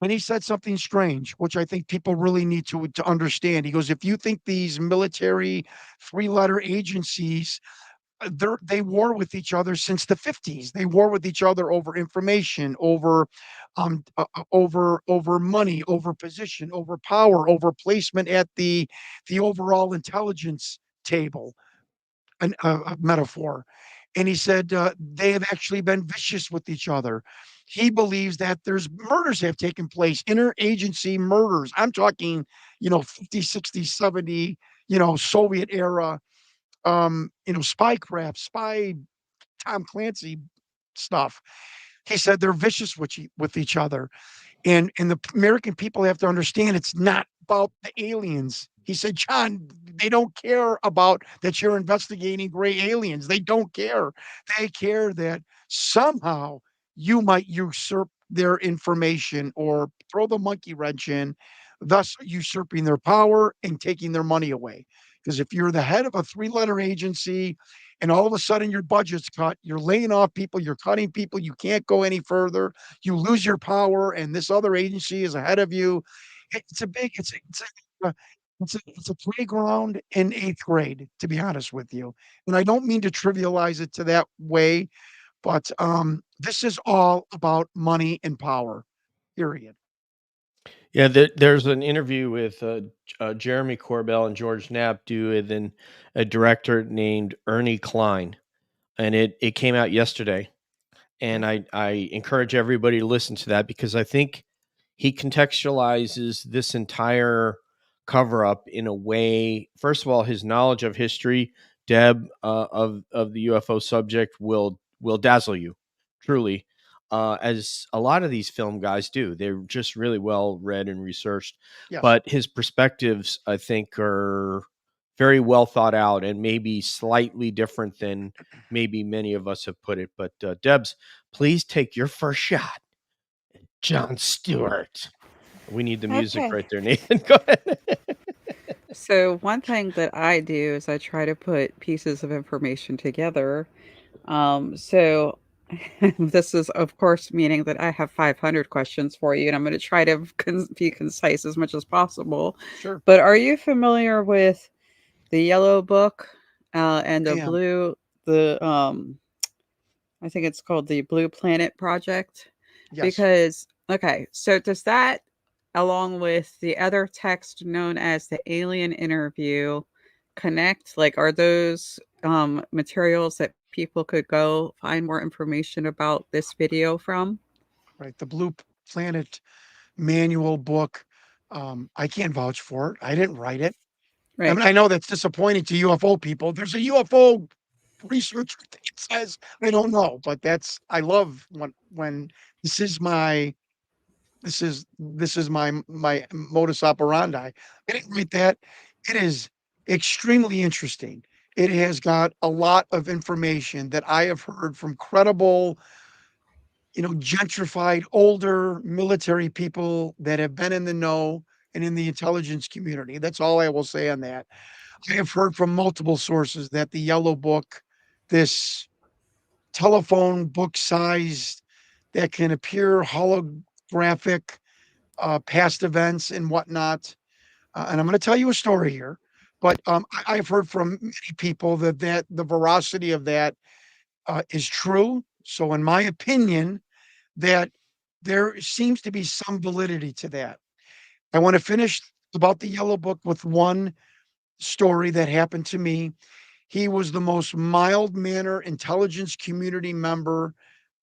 Speaker 4: And he said something strange, which I think people really need to understand. He goes, if you think these military 3-letter agencies, they war with each other since the 50s. They war with each other over information, over money, over position, over power, over placement at the overall intelligence table, a metaphor. And he said, they have actually been vicious with each other. He believes that there's murders have taken place, interagency murders. I'm talking, 50, 60, 70, Soviet era, spy craft, spy Tom Clancy stuff. He said they're vicious with each other. And the American people have to understand it's not about the aliens. He said, John, they don't care about that you're investigating gray aliens. They don't care. They care that somehow you might usurp their information or throw the monkey wrench in, thus usurping their power and taking their money away. Because if you're the head of a three-letter agency and all of a sudden your budget's cut, you're laying off people, you're cutting people, you can't go any further, you lose your power, and this other agency is ahead of you. It's a big, it's a playground in eighth grade, to be honest with you. And I don't mean to trivialize it to that way, but this is all about money and power. Period.
Speaker 1: Yeah, there's an interview with Jeremy Corbell and George Knapp do with a director named Ernie Klein, and it came out yesterday. And I encourage everybody to listen to that because I think he contextualizes this entire cover up in a way. First of all, his knowledge of history, Deb, of the UFO subject will dazzle you, truly, as a lot of these film guys do. They're just really well read and researched.
Speaker 4: Yes.
Speaker 1: But his perspectives, I think, are very well thought out and maybe slightly different than maybe many of us have put it. But Debs, please take your first shot. John Stewart. We need the music
Speaker 3: Okay.
Speaker 1: right there, Nathan. Go ahead.
Speaker 3: So one thing that I do is I try to put pieces of information together. So this is, of course, meaning that I have 500 questions for you, and I'm going to try to be concise as much as possible.
Speaker 4: Sure.
Speaker 3: But are you familiar with the Yellow Book and
Speaker 4: I
Speaker 3: the
Speaker 4: am.
Speaker 3: Blue, I think it's called the Blue Planet Project?
Speaker 4: Yes.
Speaker 3: Because, okay, so does that, along with the other text known as the Alien Interview, connect? Like, are those materials that people could go find more information about this video from?
Speaker 4: Right. The Blue Planet manual book. I can't vouch for it. I didn't write it. I
Speaker 3: Right.
Speaker 4: mean, I know that's disappointing to UFO people. There's a UFO researcher that says I don't know, but I love when this is my this is my modus operandi. I didn't write that. It is extremely interesting. It has got a lot of information that I have heard from credible, gentrified older military people that have been in the know and in the intelligence community. That's all I will say on that. I have heard from multiple sources that the Yellow Book, this telephone book sized that can appear holographic, past events and whatnot. And I'm going to tell you a story here, but I've heard from many people that the veracity of that is true. So, in my opinion, that there seems to be some validity to that. I want to finish about the Yellow Book with one story that happened to me. He was the most mild manner intelligence community member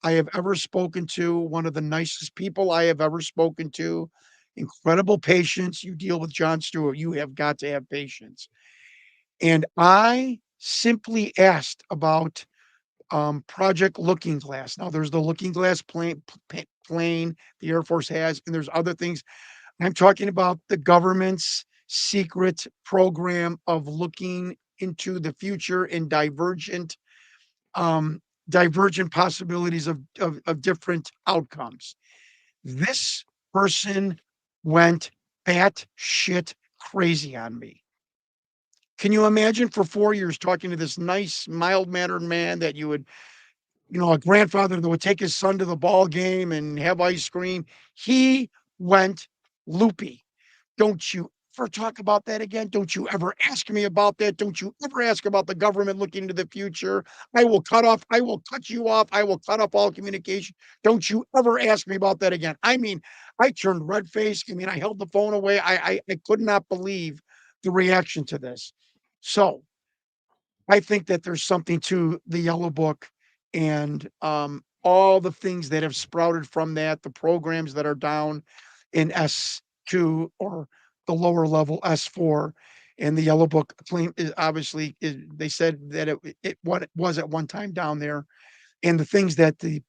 Speaker 4: I have ever spoken to, one of the nicest people I have ever spoken to. Incredible patience. You deal with John Stewart, you have got to have patience. And I simply asked about Project Looking Glass. Now, there's the Looking Glass plane the Air Force has, and there's other things. I'm talking about the government's secret program of looking into the future and um, divergent possibilities of different outcomes. This person went bat shit crazy on me. Can you imagine for 4 years talking to this nice, mild mannered man that you would, a grandfather that would take his son to the ball game and have ice cream? He went loopy. Don't you ever talk about that again. Don't you ever ask me about that. Don't you ever ask about the government looking into the future. I will cut you off. I will cut off all communication. Don't you ever ask me about that again. I mean, I turned red faced. I mean, I held the phone away. I could not believe the reaction to this. So I think that there's something to the Yellow Book and all the things that have sprouted from that, the programs that are down in S2 or the lower level S4. And the Yellow Book claim is obviously they said that what it was at one time down there, and the things that the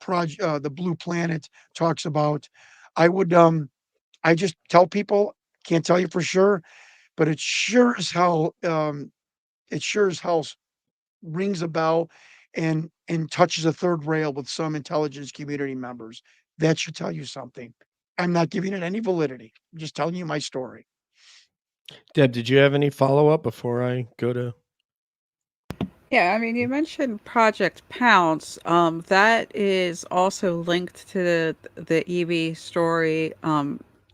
Speaker 4: Blue Planet talks about. I would I just tell people, can't tell you for sure, but it sure as hell rings a bell and touches a third rail with some intelligence community members. That should tell you something. I'm not giving it any validity. I'm just telling you my story.
Speaker 1: Deb, did you have any follow-up before I go to
Speaker 3: Yeah, I mean, you mentioned Project Pounce. That is also linked to the EV story.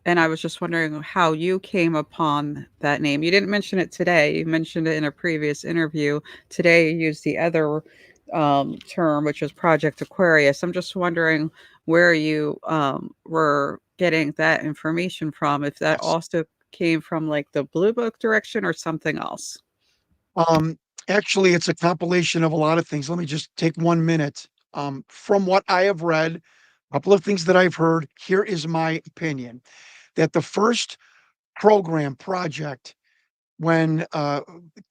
Speaker 3: And I was just wondering how you came upon that name. You didn't mention it today. You mentioned it in a previous interview. Today, you used the other term, which is Project Aquarius. I'm just wondering where you were getting that information from, if that
Speaker 4: Yes.
Speaker 3: also came from like the Blue Book direction or something else.
Speaker 4: Um, Actually, it's a compilation of a lot of things. Let me just take 1 minute. From what I have read, a couple of things that I've heard, here is my opinion that the first program project when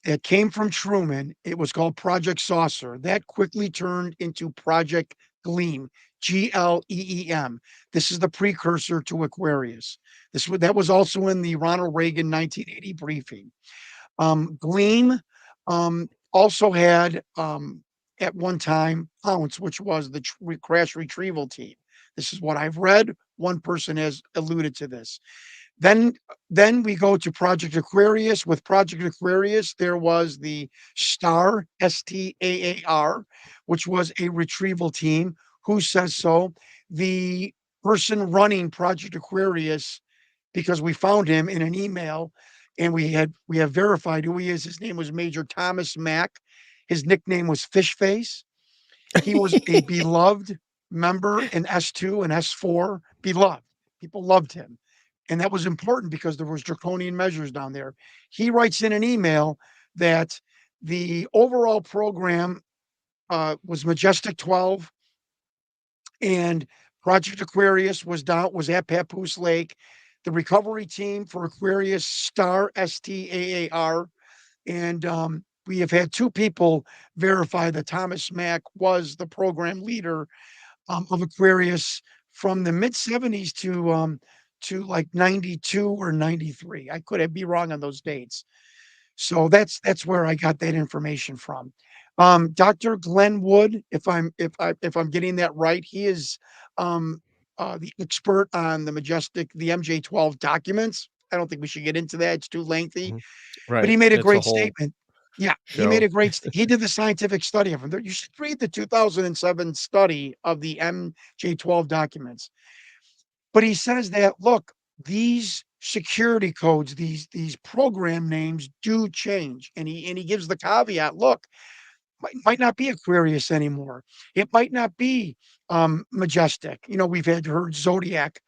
Speaker 4: it came from Truman, it was called Project Saucer. That quickly turned into Project Gleam, Gleem. This is the precursor to Aquarius. That was also in the Ronald Reagan 1980 briefing. Gleam also had at one time Pounce, which was the crash retrieval team. This is what I've read. One person has alluded to this. Then then we go to Project Aquarius. With Project Aquarius, there was the STAR, STAAR, which was a retrieval team. Who says so? The person running Project Aquarius, because we found him in an email and we have verified who he is. His name was Major Thomas Mack. His nickname was Fish Face. He was a beloved member in S2 and S4, beloved. People loved him. And that was important because there was draconian measures down there. He writes in an email that the overall program was Majestic 12 and Project Aquarius was at Papoose Lake. The recovery team for Aquarius, STAR, STAAR, and we have had two people verify that Thomas Mack was the program leader of Aquarius from the mid 70s to like 92 or 93. I could be wrong on those dates. So that's where I got that information from. Dr. Glenn Wood, if I'm getting that right, he is um, the expert on the MJ12 documents. I don't think we should get into that; it's too lengthy.
Speaker 1: Mhm.
Speaker 4: But
Speaker 1: Right.
Speaker 4: he made a
Speaker 1: It's a
Speaker 4: great
Speaker 1: whole
Speaker 4: statement. Yeah, he made
Speaker 1: show.
Speaker 4: a he did the scientific study of them. You should read the 2007 study of the MJ12 documents. But he says that, look, these security codes, these program names do change. And he gives the caveat, look, might not be Aquarius anymore. It might not be Majestic. You know, we've had heard Zodiac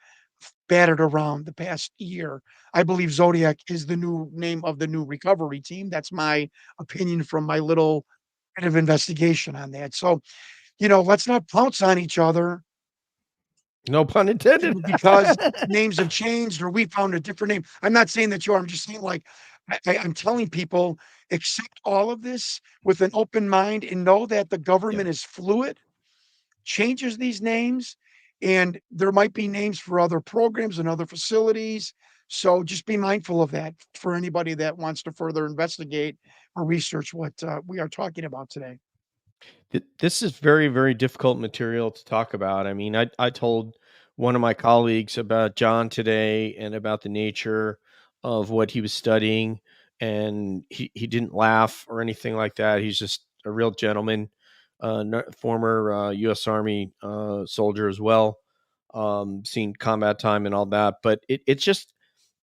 Speaker 4: battered around the past year. I believe Zodiac is the new name of the new recovery team. That's my opinion from my little bit of investigation on that. So, let's not pounce on each other
Speaker 1: No pun intended.
Speaker 4: because names have changed or we found a different name. I'm not saying that you are. I'm just saying, like, I'm telling people, accept all of this with an open mind and know that the
Speaker 1: Yeah.
Speaker 4: government is fluid, changes these names, and there might be names for other programs and other facilities. So just be mindful of that for anybody that wants to further investigate or research what we are talking about today.
Speaker 1: This is very, very difficult material to talk about. I mean, I told one of my colleagues about John today and about the nature of what he was studying, and he didn't laugh or anything like that. He's just a real gentleman, former U.S. Army soldier as well, seen combat time and all that. But it's just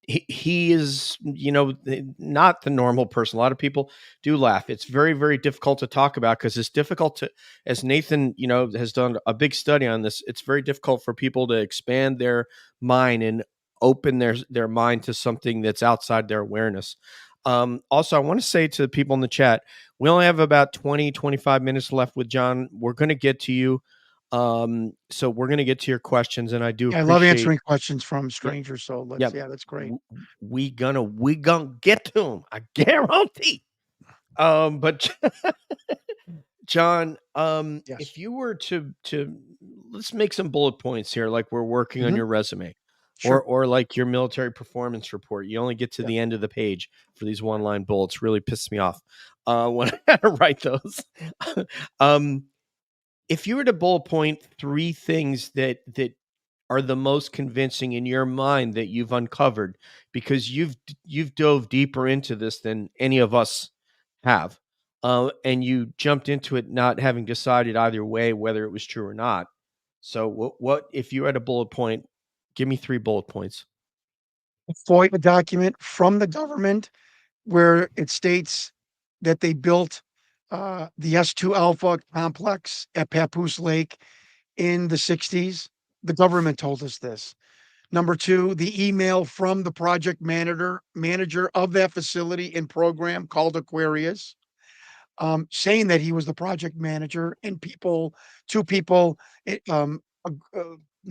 Speaker 1: he is, not the normal person. A lot of people do laugh. It's very, very difficult to talk about because it's difficult to, as Nathan, has done a big study on this. It's very difficult for people to expand their mind and open their mind to something that's outside their awareness. Also, I want to say to the people in the chat, we only have about 20, 25 minutes left with John. We're going to get to you. So we're going to get to your questions, and I do
Speaker 4: Yeah, I love
Speaker 1: appreciate.
Speaker 4: answering questions from
Speaker 1: Yeah,
Speaker 4: strangers. So
Speaker 1: yeah.
Speaker 4: that's great.
Speaker 1: We gonna get to them. I guarantee. But John,
Speaker 4: Yes.
Speaker 1: if you were to let's make some bullet points here, like we're working on
Speaker 4: Mhm.
Speaker 1: your resume,
Speaker 4: Sure.
Speaker 1: or like your military performance report. You only get to
Speaker 4: Yeah.
Speaker 1: the end of the page for these one-line bullets. Really pisses me off when I had to write those. um, if you were to bullet point 3 things that are the most convincing in your mind that you've uncovered, because you've dove deeper into this than any of us have, and you jumped into it not having decided either way whether it was true or not. So what if you had a bullet point? Give me 3 bullet points.
Speaker 4: A FOIA document from the government where it states that they built the S2 Alpha complex at Papoose Lake in the 60s. The government told us this. Number two, the email from the project manager of that facility and program called Aquarius, saying that he was the project manager, and two people, ag-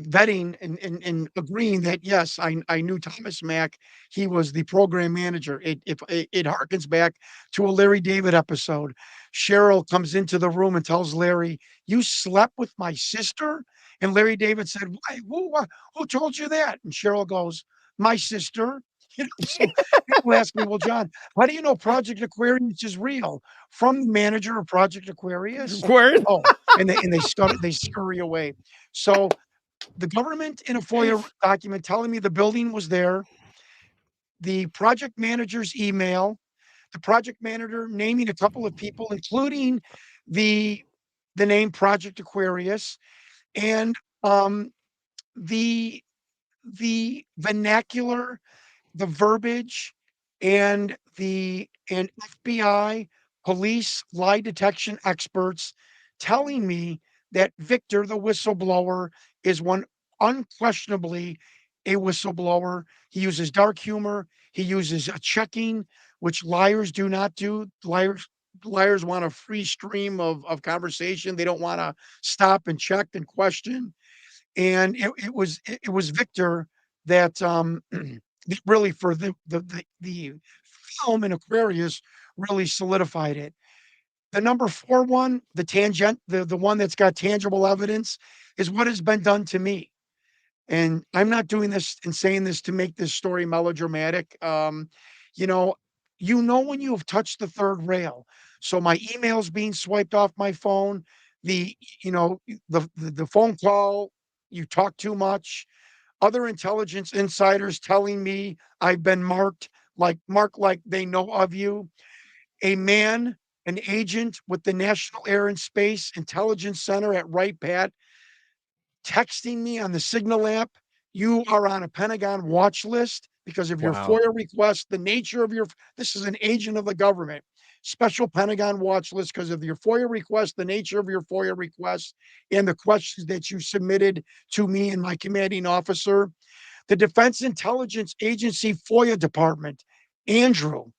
Speaker 4: vetting and agreeing that yes, I knew Thomas Mack. He was the program manager. It harkens back to a Larry David episode. Cheryl comes into the room and tells Larry, "You slept with my sister," and Larry David said, "Why? Who told you that?" And Cheryl goes, "My sister." So people ask me, "Well, John, how do you know Project Aquarius is real?" From the manager of Project Aquarius.
Speaker 1: Word.
Speaker 4: Oh, they scurry away. So the government in a FOIA document telling me the building was there, the project manager's email, the project manager naming a couple of people, including the the name Project Aquarius, and the vernacular, the verbiage, and FBI, police, lie detection experts telling me that Victor, the whistleblower, is one unquestionably a whistleblower. He uses dark humor. He uses a checking, which liars do not do. Liars want a free stream of conversation. They don't want to stop and check and question. And it was Victor that really for the film in Aquarius really solidified it. The number 4 one, the one that's got tangible evidence is what has been done to me. And I'm not doing this and saying this to make this story melodramatic. You know, when you have touched the third rail. So my emails being swiped off my phone, the the phone call, you talk too much, other intelligence insiders telling me I've been marked like they know of you. A man, an agent with the National Air and Space Intelligence Center at Wright Pat texting me on the Signal app, "You are on a Pentagon watch list because of your
Speaker 1: Wow.
Speaker 4: FOIA request, the nature of your" this is an agent of the government, "special Pentagon watch list because of your FOIA request, the nature of your FOIA request, and the questions that you submitted to me and my commanding officer." The Defense Intelligence Agency FOIA department, Andrew,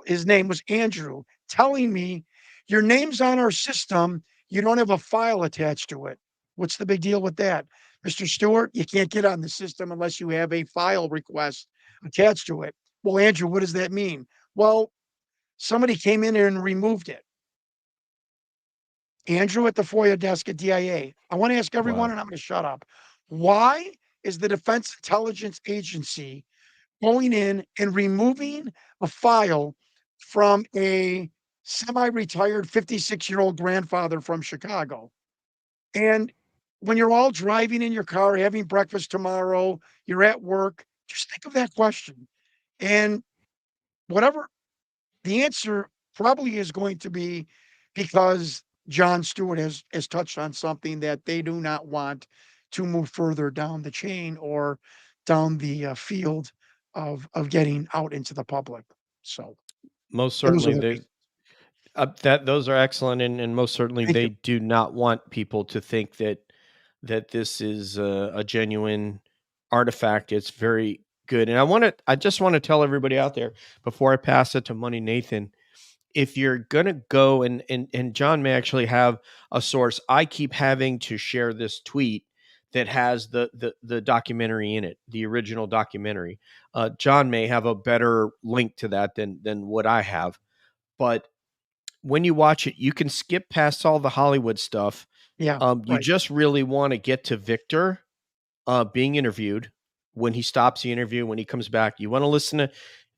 Speaker 4: his name was Andrew, telling me, "Your name's on our system. You don't have a file attached to it." What's the big deal with that? Mr. Stewart, you can't get on the system unless you have a file request attached to it. Well, Andrew, what does that mean? Well, somebody came in and removed it. Andrew at the FOIA desk at DIA. I want to ask everyone,
Speaker 1: Wow.
Speaker 4: and I'm going to shut up. Why is the Defense Intelligence Agency going in and removing a file from a semi-retired 56-year-old grandfather from Chicago? And when you're all driving in your car, having breakfast tomorrow, you're at work, just think of that question. And whatever the answer probably is going to be because John Stewart has touched on something that they do not want to move further down the chain or down the field of getting out into the public. So
Speaker 1: Most
Speaker 4: those are
Speaker 1: certainly.
Speaker 4: the
Speaker 1: They
Speaker 4: reasons.
Speaker 1: that those are excellent, and most certainly
Speaker 4: Thank
Speaker 1: they
Speaker 4: you.
Speaker 1: do not want people to think that this is a genuine artifact. It's very Good. And I just want to tell everybody out there before I pass it to Money Nathan, if you're going to go and John may actually have a source. I keep having to share this tweet that has the documentary in it, the original documentary. John may have a better link to that than what I have, but when you watch it, you can skip past all the Hollywood stuff.
Speaker 4: Yeah,
Speaker 1: You
Speaker 4: right,
Speaker 1: just really want to get to Victor being interviewed, when he stops the interview, when he comes back. You want to listen to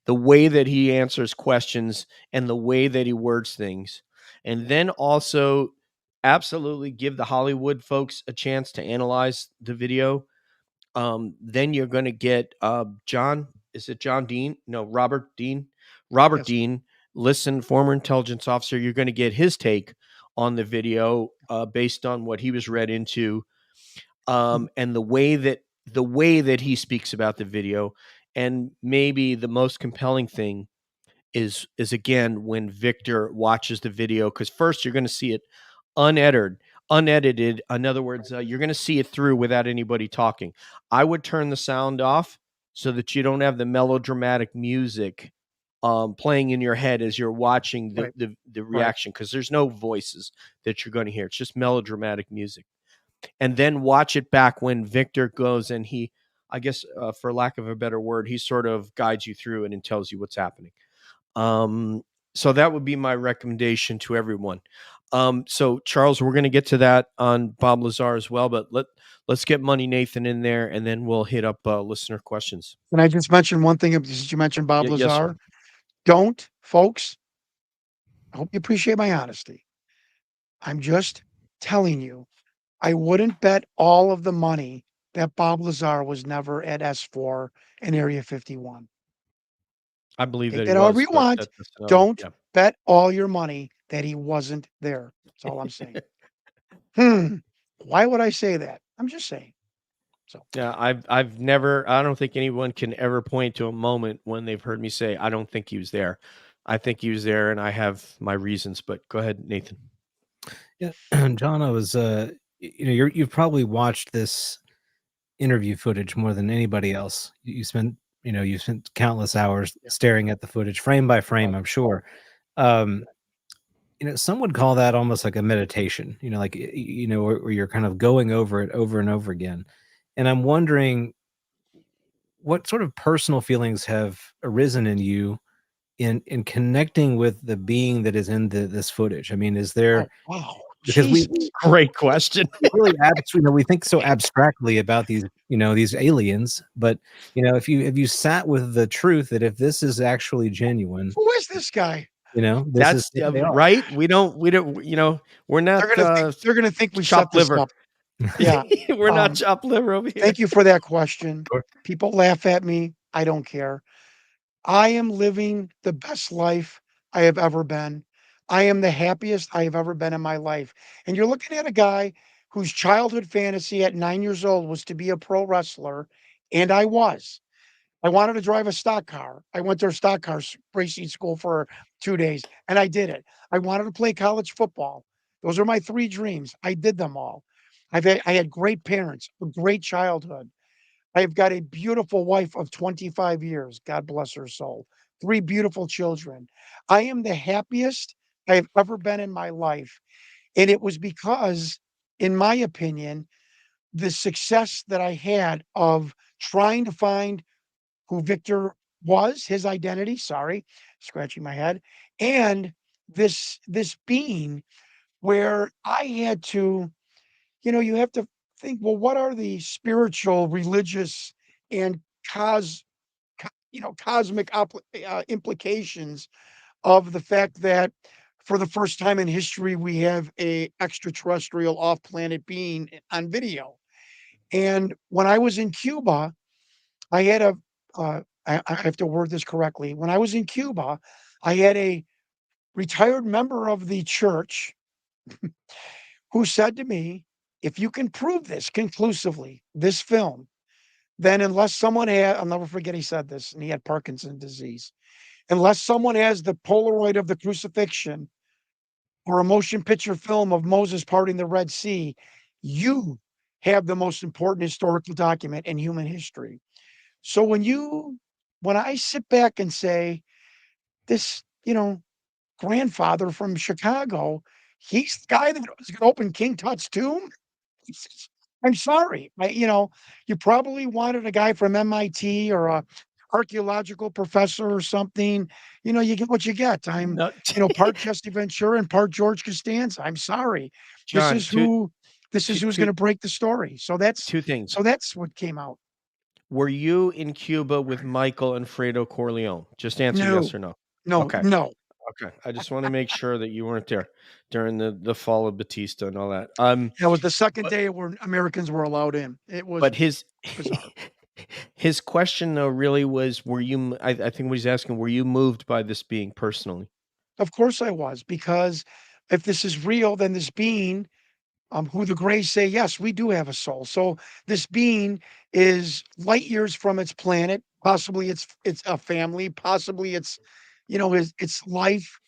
Speaker 1: the way that he answers questions and the way that he words things. And then also absolutely give the Hollywood folks a chance to analyze the video. Then you're going to get John. Is it John Dean? No, Robert Dean. Robert
Speaker 4: yes.
Speaker 1: Dean. Listen, former intelligence officer. You're going to get his take on the video based on what he was read into, and the way that he speaks about the video. And maybe the most compelling thing is again when Victor watches the video, because first you're going to see it unedited. In other words, you're going to see it through without anybody talking. I would turn the sound off so that you don't have the melodramatic music playing in your head as you're watching the
Speaker 4: Right,
Speaker 1: the
Speaker 4: right.
Speaker 1: reaction, because there's no voices that you're going to hear. It's just melodramatic music. And then watch it back when Victor goes and he, I guess, for lack of a better word, he sort of guides you through it and tells you what's happening. Um, so that would be my recommendation to everyone. So Charles, we're going to get to that on Bob Lazar as well, but let's get Money Nathan in there, and then we'll hit up listener questions.
Speaker 4: Can I just mention one thing? Since you mentioned Bob
Speaker 1: Yes, sir.
Speaker 4: Lazar, don't, folks. I hope you appreciate my honesty. I'm just telling you, I wouldn't bet all of the money that Bob Lazar was never at S4 in Area 51.
Speaker 1: I believe
Speaker 4: Take
Speaker 1: that he
Speaker 4: that however
Speaker 1: was,
Speaker 4: you
Speaker 1: but
Speaker 4: want.
Speaker 1: that's another.
Speaker 4: Don't
Speaker 1: Yeah.
Speaker 4: bet all your money that he wasn't there. That's all I'm saying. Hmm. Why would I say that? I'm just saying. So
Speaker 1: Yeah, I've never. I don't think anyone can ever point to a moment when they've heard me say I don't think he was there. I think he was there, and I have my reasons. But go ahead, Nathan.
Speaker 2: Yeah, John, I was, you've probably watched this interview footage more than anybody else. You spent countless hours
Speaker 1: Yeah.
Speaker 2: staring at the footage, frame by frame. I'm sure. Um, some would call that almost like a meditation. Where you're kind of going over it over and over again. And I'm wondering what sort of personal feelings have arisen in you in connecting with the being that is in this footage. I mean, is there
Speaker 4: oh wow.
Speaker 2: because we
Speaker 4: Jesus.
Speaker 1: Great question.
Speaker 2: we really we think so abstractly about these aliens, but if you sat with the truth that if this is actually genuine,
Speaker 4: Who is this guy?
Speaker 2: this is
Speaker 1: That's
Speaker 2: what they are.
Speaker 1: right. We don't. We're not
Speaker 4: They're gonna think we set
Speaker 1: chopped
Speaker 4: this
Speaker 1: liver.
Speaker 4: up. Yeah.
Speaker 1: We're not
Speaker 4: Um,
Speaker 1: chopped liver over here.
Speaker 4: thank you for that question.
Speaker 2: Sure.
Speaker 4: People laugh at me. I don't care. I am living the best life I have ever been. I am the happiest I have ever been in my life. And you're looking at a guy whose childhood fantasy at 9 years old was to be a pro wrestler. And I was. I wanted to drive a stock car. I went to a stock car racing school for 2 days and I did it. I wanted to play college football. Those are my three dreams. I did them all. I had great parents, a great childhood. I've got a beautiful wife of 25 years. God bless her soul. Three beautiful children. I am the happiest I have ever been in my life. And it was because, in my opinion, the success that I had of trying to find who Victor was, his identity, sorry, scratching my head, and this being where I had to, you have to think, well, what are the spiritual, religious, and cosmic implications of the fact that for the first time in history we have a extraterrestrial off-planet being on video. And when I was in Cuba, I had I have to word this correctly. When I was in Cuba, I had a retired member of the church who said to me, if you can prove this conclusively, this film, then unless someone had, I'll never forget he said this, and he had Parkinson's disease, unless someone has the Polaroid of the crucifixion or a motion picture film of Moses parting the Red Sea, you have the most important historical document in human history. So when I sit back and say, this, grandfather from Chicago, he's the guy that was gonna open King Tut's tomb? I'm sorry. You probably wanted a guy from MIT or a archaeological professor or something. You get what you get. I'm,
Speaker 1: No,
Speaker 4: part Jesse Ventura and part George Costanza. I'm sorry. This
Speaker 1: John,
Speaker 4: is who this is
Speaker 1: two,
Speaker 4: who's
Speaker 1: two,
Speaker 4: gonna break the story. So that's
Speaker 1: two things.
Speaker 4: so that's what came out.
Speaker 1: Were you in Cuba with Michael and Fredo Corleone? Just answer yes
Speaker 4: No,
Speaker 1: or no.
Speaker 4: no,
Speaker 1: Okay.
Speaker 4: no.
Speaker 1: Okay. I just want to make sure that you weren't there during the fall of Batista and all that.
Speaker 4: That was the second
Speaker 1: But
Speaker 4: day where Americans were allowed in. It was
Speaker 1: but his
Speaker 4: bizarre.
Speaker 1: his question though really was, were you? I think what he's asking, were you moved by this being personally?
Speaker 4: Of course I was, because if this is real, then this being, who the Greys say, yes, we do have a soul. So this being is light years from its planet. Possibly it's a family. Possibly its life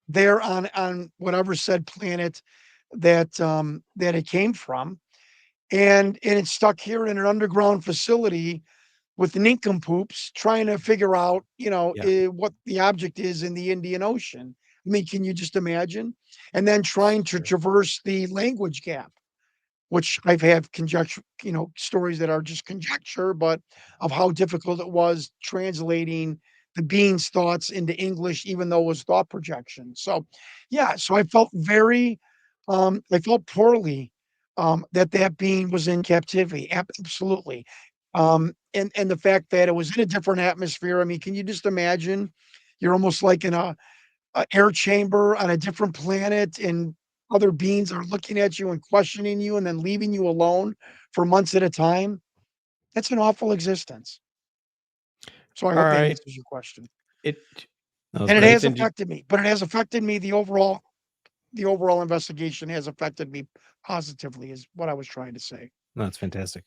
Speaker 4: there on whatever said planet that it came from, and it's stuck here in an underground facility with nincompoops trying to figure out,
Speaker 1: Yeah.
Speaker 4: what the object is in the Indian Ocean. I mean, can you just imagine? And then trying to
Speaker 1: Sure.
Speaker 4: traverse the language gap, which I've had conjecture, stories that are just conjecture, but of how difficult it was translating the being's thoughts into English, even though it was thought projection. So, yeah, so I felt poorly that being was in captivity. Absolutely. And the fact that it was in a different atmosphere. I mean, can you just imagine? You're almost like in a air chamber on a different planet, and other beings are looking at you and questioning you and then leaving you alone for months at a time. That's an awful existence. So I
Speaker 1: All
Speaker 4: hope that
Speaker 1: right.
Speaker 4: answers your question.
Speaker 1: It
Speaker 2: That was
Speaker 4: And it
Speaker 2: great.
Speaker 4: has
Speaker 1: Nathan,
Speaker 4: affected me, but it has affected me. The overall investigation has affected me positively, is what I was trying to say.
Speaker 2: No, that's fantastic.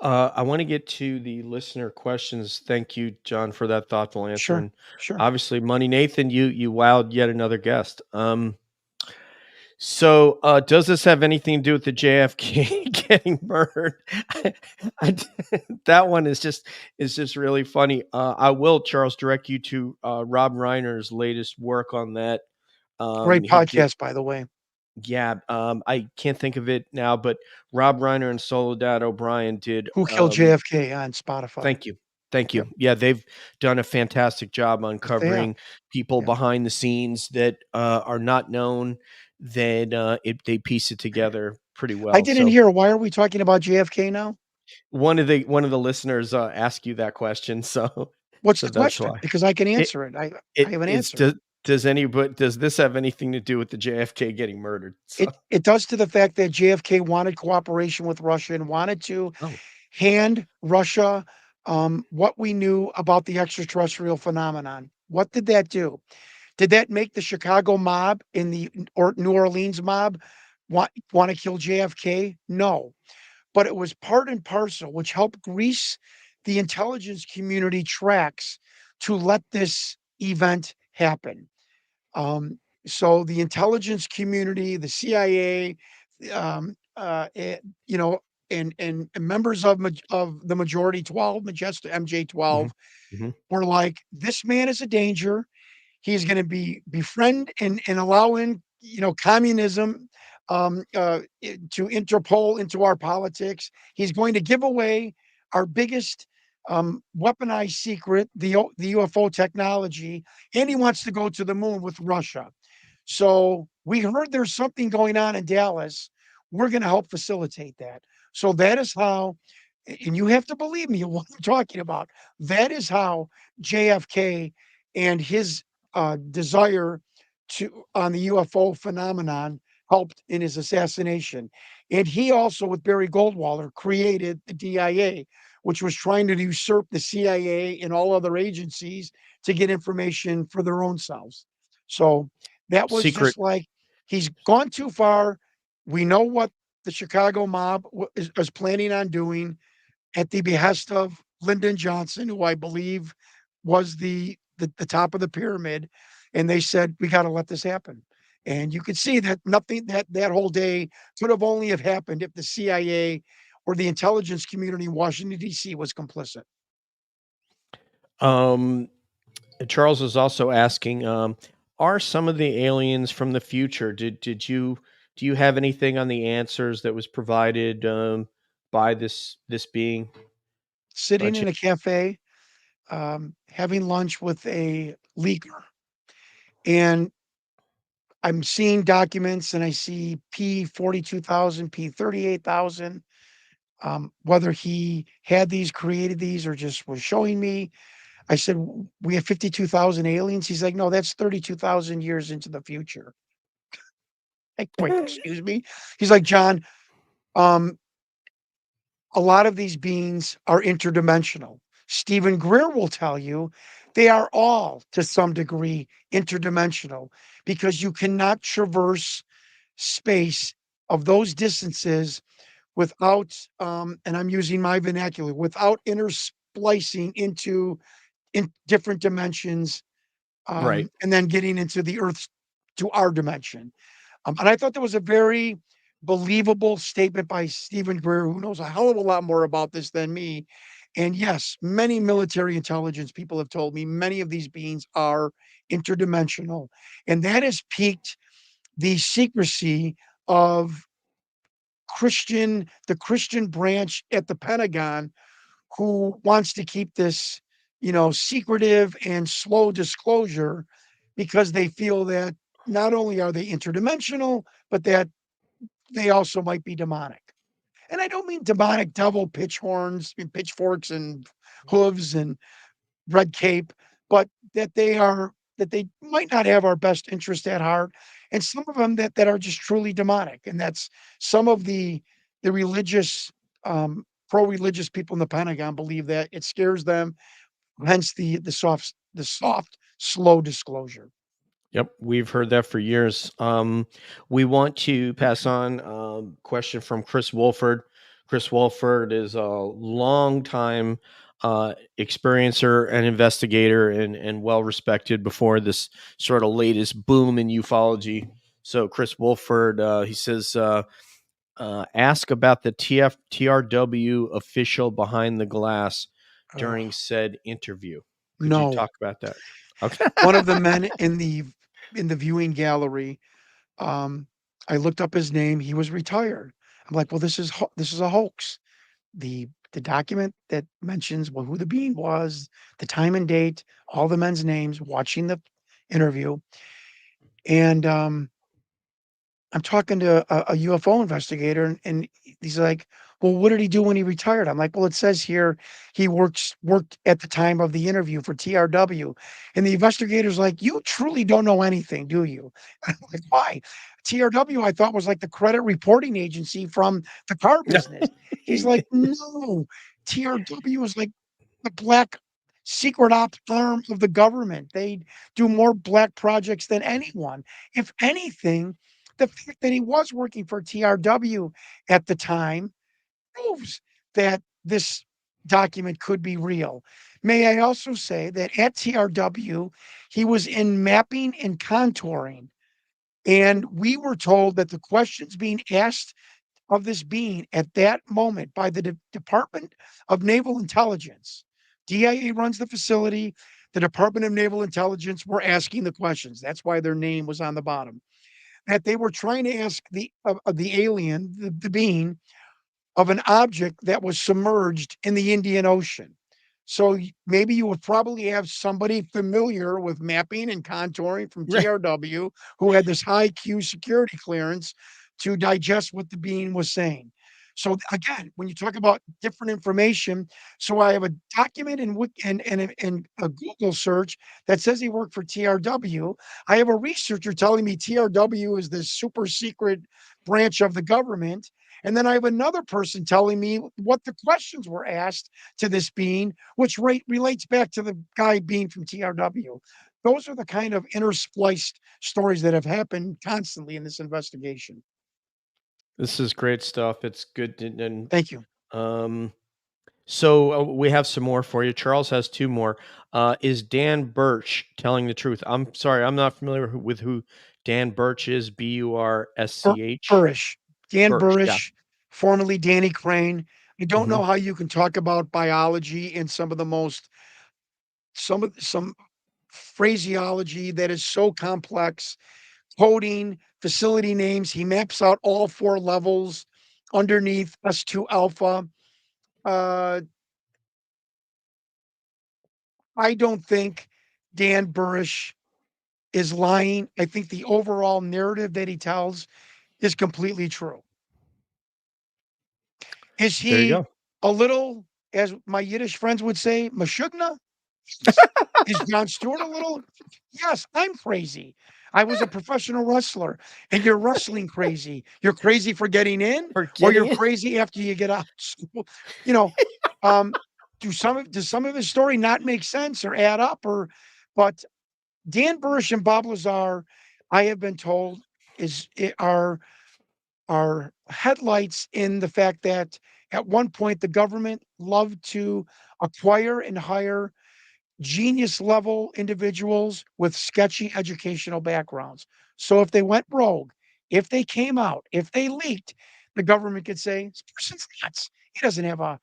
Speaker 1: I want to get to the listener questions. Thank you, John, for that thoughtful answer.
Speaker 4: Sure,
Speaker 1: And
Speaker 4: sure.
Speaker 1: obviously, Money Nathan, you wowed yet another guest. So does this have anything to do with the JFK getting murdered? I, that one is just really funny. I will, Charles, direct you to Rob Reiner's latest work on that.
Speaker 4: Great
Speaker 1: He did,
Speaker 4: podcast, by the way.
Speaker 1: yeah. I can't think of it now, but Rob Reiner and Soledad O'Brien did.
Speaker 4: Who Killed JFK on Spotify.
Speaker 1: Thank you. Thank
Speaker 4: Yep.
Speaker 1: you. Yeah, they've done a fantastic job
Speaker 4: Yes, they have.
Speaker 1: uncovering people
Speaker 4: Yep.
Speaker 1: behind the scenes that are not known. That they piece it together pretty
Speaker 4: I
Speaker 1: well.
Speaker 4: didn't
Speaker 1: So
Speaker 4: hear. Why are we talking about JFK now?
Speaker 1: one of the listeners asked you that question, so
Speaker 4: What's
Speaker 1: so
Speaker 4: the
Speaker 1: that's
Speaker 4: question?
Speaker 1: why.
Speaker 4: Because I can
Speaker 1: It
Speaker 4: answer it. I
Speaker 1: it
Speaker 4: have an
Speaker 1: it's
Speaker 4: answer.
Speaker 1: does this have anything to do with the JFK getting murdered? So
Speaker 4: It does, to the fact that JFK wanted cooperation with Russia and wanted to
Speaker 1: oh,
Speaker 4: hand Russia what we knew about the extraterrestrial phenomenon. What did that do? Did that make the Chicago mob and the or New Orleans mob want to kill JFK? No, but it was part and parcel, which helped grease the intelligence community tracks to let this event happen. Um, so the intelligence community, the CIA, eh, you know, and members of the majority 12, Majestic
Speaker 1: mhm,
Speaker 4: MJ12,
Speaker 1: mhm.
Speaker 4: were like, this man is a danger. He's going to befriend and allow in, communism to interpole into our politics. He's going to give away our biggest weaponized secret, the UFO technology, and he wants to go to the moon with Russia. So we heard there's something going on in Dallas. We're going to help facilitate that. So that is how, and you have to believe me what I'm talking about. That is how JFK and his desire to on the UFO phenomenon helped in his assassination. And he also, with Barry Goldwaller, created the DIA, which was trying to usurp the CIA and all other agencies to get information for their own selves. So that was
Speaker 1: Secret
Speaker 4: just like, he's gone too far. We know what the Chicago mob is planning on doing at the behest of Lyndon Johnson, who I believe was the top of the pyramid. And they said, we got to let this happen. And you could see that nothing that whole day could have only have happened if the CIA or the intelligence community in Washington, D.C. was complicit.
Speaker 1: Um, Charles is also asking, are some of the aliens from the future? Do you have anything on the answers that was provided by this being? By
Speaker 4: Sitting
Speaker 1: chance?
Speaker 4: in a cafe, having lunch with a leaker, and I'm seeing documents and I see P 42,000, P 38,000. Whether he had these, created these, or just was showing me. I said, we have 52,000 aliens. He's like, no, that's 32,000 years into the future. Like, wait, excuse me. He's like, John, um, a lot of these beings are interdimensional. Stephen Greer will tell you they are all, to some degree, interdimensional because you cannot traverse space of those distances without, and I'm using my vernacular, without intersplicing into in different dimensions,
Speaker 1: Right.
Speaker 4: and then getting into the Earth's to our dimension. And I thought that was a very believable statement by Stephen Greer, who knows a hell of a lot more about this than me. And yes, many military intelligence people have told me many of these beings are interdimensional, and that has piqued the secrecy of the Christian branch at the Pentagon, who wants to keep this, secretive and slow disclosure because they feel that not only are they interdimensional, but that they also might be demonic. And I don't mean demonic devil pitchforks and hooves and red cape, but that they might not have our best interest at heart, and some of them that are just truly demonic, and that's some of the religious, pro-religious people in the Pentagon believe that it scares them, hence the soft, slow disclosure.
Speaker 1: Yep, we've heard that for years. We want to pass on question from Chris Wolford. Chris Wolford is a long time experiencer and investigator and well respected before this sort of latest boom in ufology. So Chris Wolford, he says, ask about the TRW official behind the glass
Speaker 4: Ugh,
Speaker 1: during said interview. Could you
Speaker 4: no.
Speaker 1: talk about that? Okay.
Speaker 4: One of the men in the viewing gallery, um, I looked up his name, he was retired. I'm like, "Well, this is a hoax." The document that mentions, well, who the being was, the time and date, all the men's names, watching the interview, and, I'm talking to a UFO investigator, and he's like, "Well, what did he do when he retired?" I'm like, "Well, it says here he worked at the time of the interview for TRW." And the investigator's like, "You truly don't know anything, do you?" I'm like, "Why?" TRW, I thought, was like the credit reporting agency from the car business. He's like, "No, TRW is like the black secret ops arm of the government. They do more black projects than anyone. If anything, the fact that he was working for TRW at the time proves that this document could be real. May I also say that at TRW, he was in mapping and contouring. And we were told that the questions being asked of this being at that moment by the Department of Naval Intelligence. DIA runs the facility. The Department of Naval Intelligence were asking the questions. That's why their name was on the bottom. That they were trying to ask the alien, the being, of an object that was submerged in the Indian Ocean. So maybe you would probably have somebody familiar with mapping and contouring from
Speaker 1: Right.
Speaker 4: TRW who had this high Q security clearance to digest what the being was saying. So again, when you talk about different information, so I have a document and a Google search that says he worked for TRW. I have a researcher telling me TRW is this super secret branch of the government. And then I have another person telling me what the questions were asked to this being, which relates back to the guy being from TRW. Those are the kind of interspliced stories that have happened constantly in this investigation.
Speaker 1: This is great stuff. It's good to, and
Speaker 4: Thank you.
Speaker 1: um so we have some more for you. Charles has two more. Is Dan Birch telling the truth? I'm sorry, I'm not familiar with who Dan Birch is.
Speaker 4: Bur-
Speaker 1: Bursch.
Speaker 4: Burrish, Dan
Speaker 1: Birch, yeah.
Speaker 4: Burrish, formerly Danny Crane. I don't
Speaker 1: Mhm.
Speaker 4: know how you can talk about biology and some of the most some phraseology that is so complex, coding, facility names. He maps out all 4 levels underneath S2 alpha. Uh, I don't think Dan Burrish is lying. I think the overall narrative that he tells is completely true. Is
Speaker 1: There you
Speaker 4: he
Speaker 1: go.
Speaker 4: a little, as my Yiddish friends would say, mashugna? Yes. Is Jon Stewart a little? Yes, I'm crazy. I was a professional wrestler, and you're wrestling crazy. You're crazy for getting in,
Speaker 1: For
Speaker 4: or you're
Speaker 1: getting it.
Speaker 4: crazy after you get out. So, you know, um, does some of his story not make sense or add up? Or, but Dan Burrish and Bob Lazar, I have been told, are headlights in the fact that at one point the government loved to acquire and hire genius level individuals with sketchy educational backgrounds. So if they went rogue, if they came out, if they leaked, the government could say, this person's nuts. He doesn't have a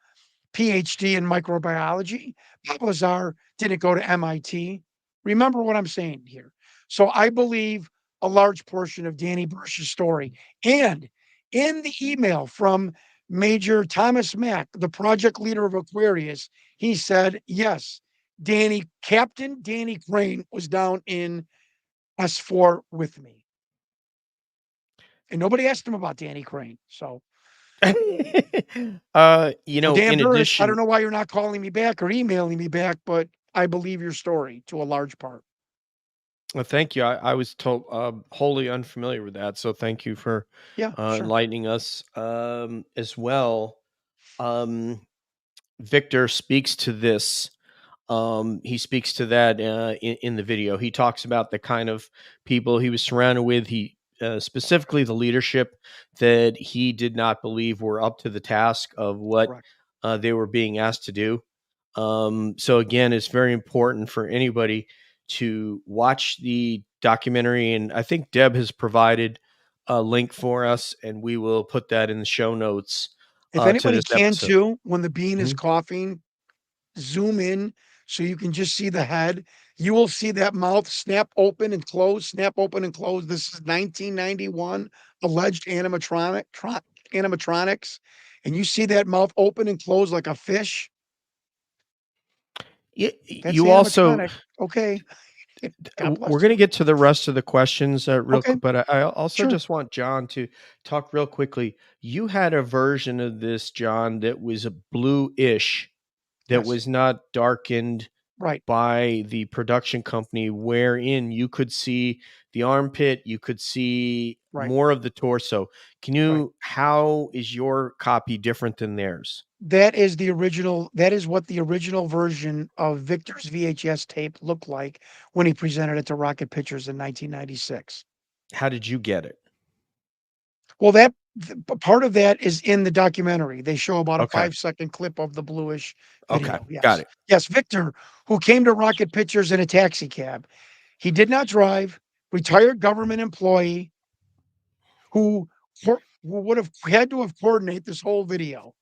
Speaker 4: PhD in microbiology. Bob Lazar didn't go to MIT. Remember what I'm saying here. So I believe a large portion of Danny Burch's story. And in the email from Major Thomas Mack, the project leader of Aquarius, he said, yes, Captain Danny Crane was down in S4 with me. And nobody asked him about Danny Crane. So, Dan
Speaker 1: In
Speaker 4: Burrish, I don't
Speaker 1: addition,
Speaker 4: know why you're not calling me back or emailing me back, but I believe your story to a large part.
Speaker 1: well, thank you. I was told wholly unfamiliar with that, so thank you for
Speaker 4: Yeah, sure.
Speaker 1: enlightening us as well. Um, Victor speaks to this. He speaks to that in the video. He talks about the kind of people he was surrounded with. He specifically the leadership that he did not believe were up to the task of what
Speaker 4: Correct.
Speaker 1: they were being asked to do. So again, it's very important for anybody to watch the documentary, and I think Deb has provided a link for us, and we will put that in the show notes
Speaker 4: If
Speaker 1: to
Speaker 4: anybody
Speaker 1: this
Speaker 4: can
Speaker 1: episode.
Speaker 4: too, when the bean is
Speaker 1: Mhm.
Speaker 4: coughing, zoom in so you can just see the head. You will see that mouth snap open and close, snap open and close. This is 1991 alleged animatronics. And you see that mouth open and close like a fish. That's
Speaker 1: You also
Speaker 4: animatronic. Okay. God
Speaker 1: we're
Speaker 4: bless
Speaker 1: going to
Speaker 4: you.
Speaker 1: get to the rest of the questions real
Speaker 4: Okay.
Speaker 1: quick, but I also
Speaker 4: Sure.
Speaker 1: just want John to talk real quickly. You had a version of this, John, that was a blue-ish, that
Speaker 4: Yes.
Speaker 1: was not darkened
Speaker 4: Right.
Speaker 1: by the production company, wherein you could see the armpit, you could see
Speaker 4: Right.
Speaker 1: more of the torso.
Speaker 4: Right.
Speaker 1: How is your copy different than theirs?
Speaker 4: That is the original. That is what the original version of Victor's VHS tape looked like when he presented it to Rocket Pictures in 1996.
Speaker 1: How did you get it?
Speaker 4: Well, that part of that is in the documentary. They show about a
Speaker 1: Okay.
Speaker 4: 5-second clip of the bluish
Speaker 1: Okay.
Speaker 4: video.
Speaker 1: Got
Speaker 4: Yes.
Speaker 1: it.
Speaker 4: Yes, Victor, who came to Rocket Pictures in a taxi cab. He did not drive, retired government employee who who would have had to have coordinated this whole video,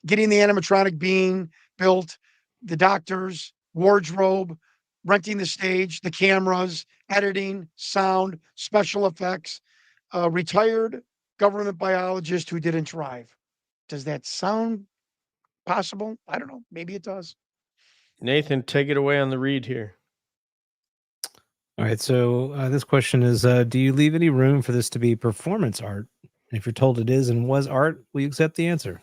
Speaker 4: getting the animatronic being built, the doctors, wardrobe, renting the stage, the cameras, editing, sound, special effects, a retired government biologist who didn't drive. Does that sound possible? I don't know. Maybe it does.
Speaker 1: Nathan, take it away on the read here.
Speaker 2: All right. So this question is: do you leave any room for this to be performance art? And if you're told it is and was art, will you accept the answer?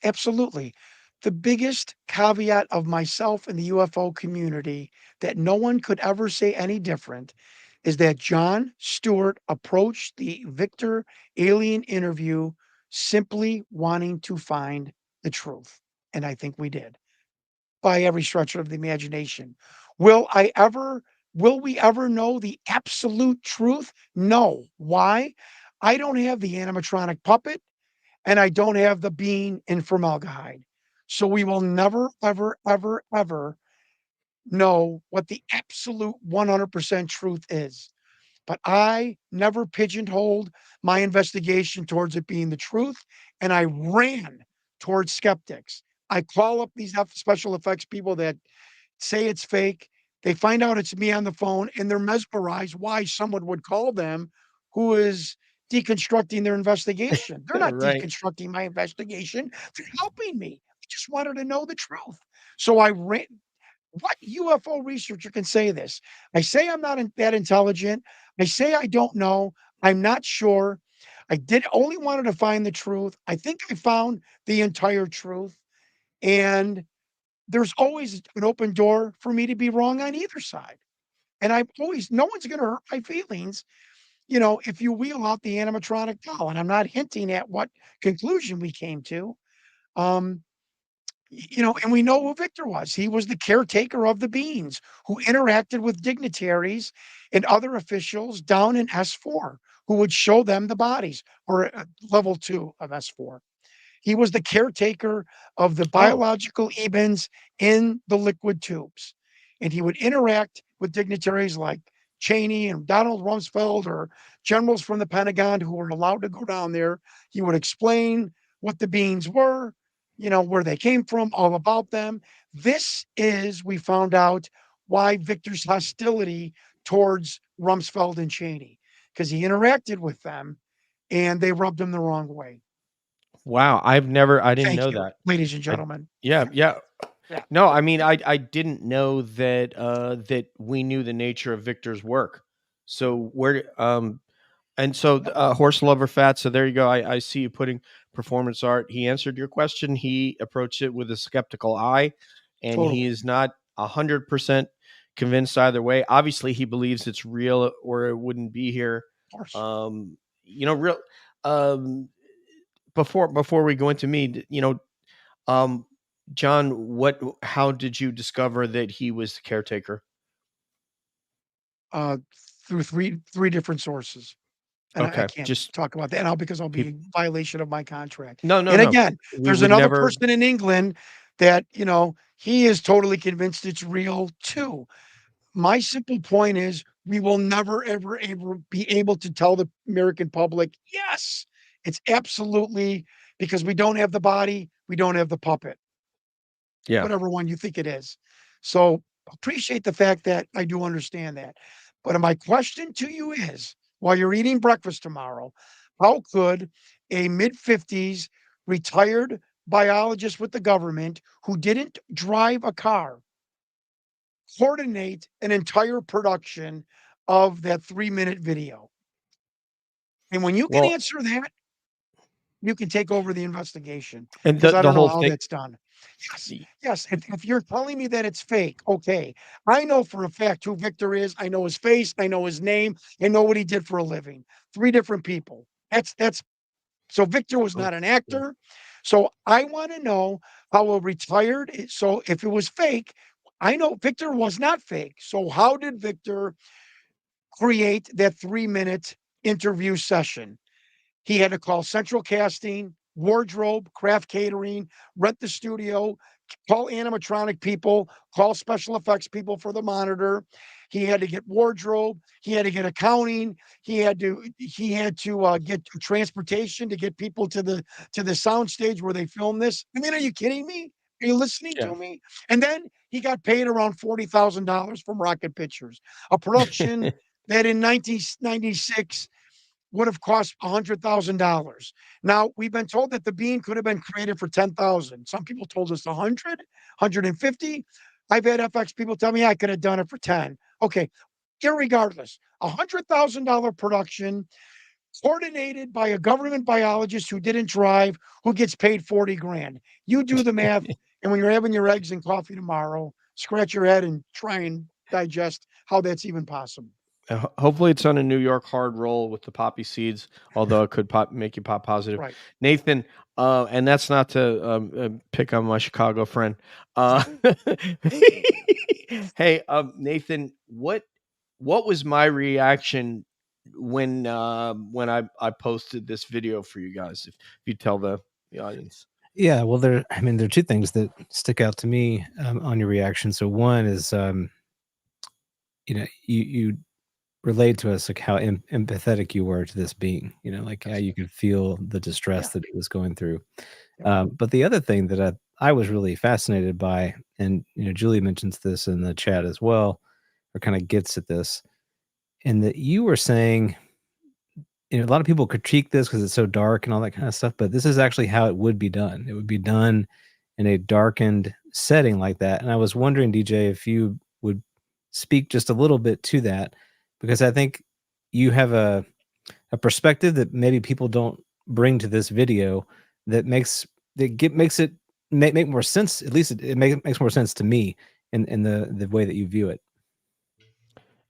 Speaker 4: Absolutely. The biggest caveat of myself and the UFO community that no one could ever say any different is that Jon Stewart approached the Victor alien interview simply wanting to find the truth. And I think we did by every stretch of the imagination. Will I ever, will we ever know the absolute truth? No. Why? I don't have the animatronic puppet and I don't have the bean in formaldehyde. So we will never, ever, ever, ever know what the absolute 100% truth is. but I never pigeonholed my investigation towards it being the truth, and I ran towards skeptics. I call up these special effects people that say it's fake. They find out it's me on the phone and they're mesmerized why someone would call them who is deconstructing their investigation. They're not
Speaker 1: Right.
Speaker 4: deconstructing my investigation, they're helping me. I just wanted to know the truth. So I ran. What UFO researcher can say this? I say I'm not that intelligent. I say I don't know. I'm not sure. I did only wanted to find the truth. I think I found the entire truth. And there's always an open door for me to be wrong on either side. And I've always, no one's going to hurt my feelings, if you wheel out the animatronic doll. And I'm not hinting at what conclusion we came to. Um, and we know who Victor was. He was the caretaker of the beings who interacted with dignitaries and other officials down in S4 who would show them the bodies or level 2 of S4. He was the caretaker of the
Speaker 1: Oh,
Speaker 4: biological ebens in the liquid tubes. And he would interact with dignitaries like Cheney and Donald Rumsfeld or generals from the Pentagon who were allowed to go down there. He would explain what the beings were, where they came from, all about them. This is, we found out, why Victor's hostility towards Rumsfeld and Cheney, because he interacted with them and they rubbed him the wrong way.
Speaker 1: wow. I didn't
Speaker 4: Thank
Speaker 1: know
Speaker 4: you,
Speaker 1: that.
Speaker 4: ladies and
Speaker 1: I,
Speaker 4: gentlemen.
Speaker 1: yeah, yeah.
Speaker 4: Yeah,
Speaker 1: No, I mean, I didn't know that that we knew the nature of Victor's work. So and so
Speaker 4: yep,
Speaker 1: horse lover fat. So there you go. I see you putting performance art. He answered your question. He approached it with a skeptical eye, and he
Speaker 4: totally.
Speaker 1: is not 100% convinced either way. Obviously, he believes it's real, or it wouldn't be here.
Speaker 4: Of course.
Speaker 1: Um, real. Um, before we go into me, um, John, how did you discover that he was the caretaker?
Speaker 4: Uh, through three different sources, and I
Speaker 1: Okay,
Speaker 4: can't
Speaker 1: just
Speaker 4: talk about that now because I'll be
Speaker 1: people.
Speaker 4: in violation of my contract.
Speaker 1: No, no,
Speaker 4: And
Speaker 1: no.
Speaker 4: again,
Speaker 1: We
Speaker 4: there's
Speaker 1: would
Speaker 4: another
Speaker 1: never.
Speaker 4: person in England that, he is totally convinced it's real too. My simple point is we will never, ever, ever be able to tell the American public, yes, it's absolutely because we don't have the body, we don't have the puppet.
Speaker 1: Yeah.
Speaker 4: Whatever one you think it is. So appreciate the fact that I do understand that. But my question to you is while you're eating breakfast tomorrow, how could a mid 50s retired biologist with the government who didn't drive a car coordinate an entire production of that 3-minute video? And when you can
Speaker 1: Well,
Speaker 4: answer that, you can take over the investigation
Speaker 1: and
Speaker 4: because I
Speaker 1: the
Speaker 4: don't know
Speaker 1: whole
Speaker 4: how
Speaker 1: thing.
Speaker 4: that's done. Yes, yes. If you're telling me that it's fake, okay. I know for a fact who Victor is. I know his face. I know his name. I know what he did for a living. Three different people. That's so Victor was not an actor. So I want to know how a retired. So if it was fake, I know Victor was not fake. So how did Victor create that 3-minute interview session? He had to call central casting, wardrobe, craft catering, rent the studio, call animatronic people, call special effects people for the monitor. He had to get wardrobe. He had to get accounting. He had to get transportation to get people to the sound stage where they film this. I mean, are you kidding me? Are you listening
Speaker 1: Yeah.
Speaker 4: to me? And then he got paid around $40,000 from Rocket Pictures, a production that in 1996 would have cost $100,000. Now, we've been told that the bean could have been created for 10,000. Some people told us 100, 150. I've had FX people tell me I could have done it for 10. Okay, irregardless, $100,000 production coordinated by a government biologist who didn't drive, who gets paid 40 grand. You do the math, and when you're having your eggs and coffee tomorrow, scratch your head and try and digest how that's even possible.
Speaker 1: Hopefully, it's on a New York hard roll with the poppy seeds, although it could make you pop positive.
Speaker 4: Right.
Speaker 1: Nathan, and that's not to pick on my Chicago friend. Hey, Nathan, what was my reaction when I posted this video for you guys? If you tell the audience.
Speaker 2: Yeah, well, there are two things that stick out to me on your reaction. So one is, you relayed to us like how empathetic you were to this being, like how
Speaker 4: That's
Speaker 2: you could feel the distress
Speaker 4: yeah.
Speaker 2: that it was going through.
Speaker 4: Yeah.
Speaker 2: But the other thing that I was really fascinated by, and Julie mentions this in the chat as well, or kind of gets at this, and that you were saying, a lot of people critique this because it's so dark and all that kind of stuff, but this is actually how it would be done. It would be done in a darkened setting like that. And I was wondering, DJ, if you would speak just a little bit to that, because I think you have a perspective that maybe people don't bring to this video that makes it make more sense. At least it makes more sense to me in the way that you view it.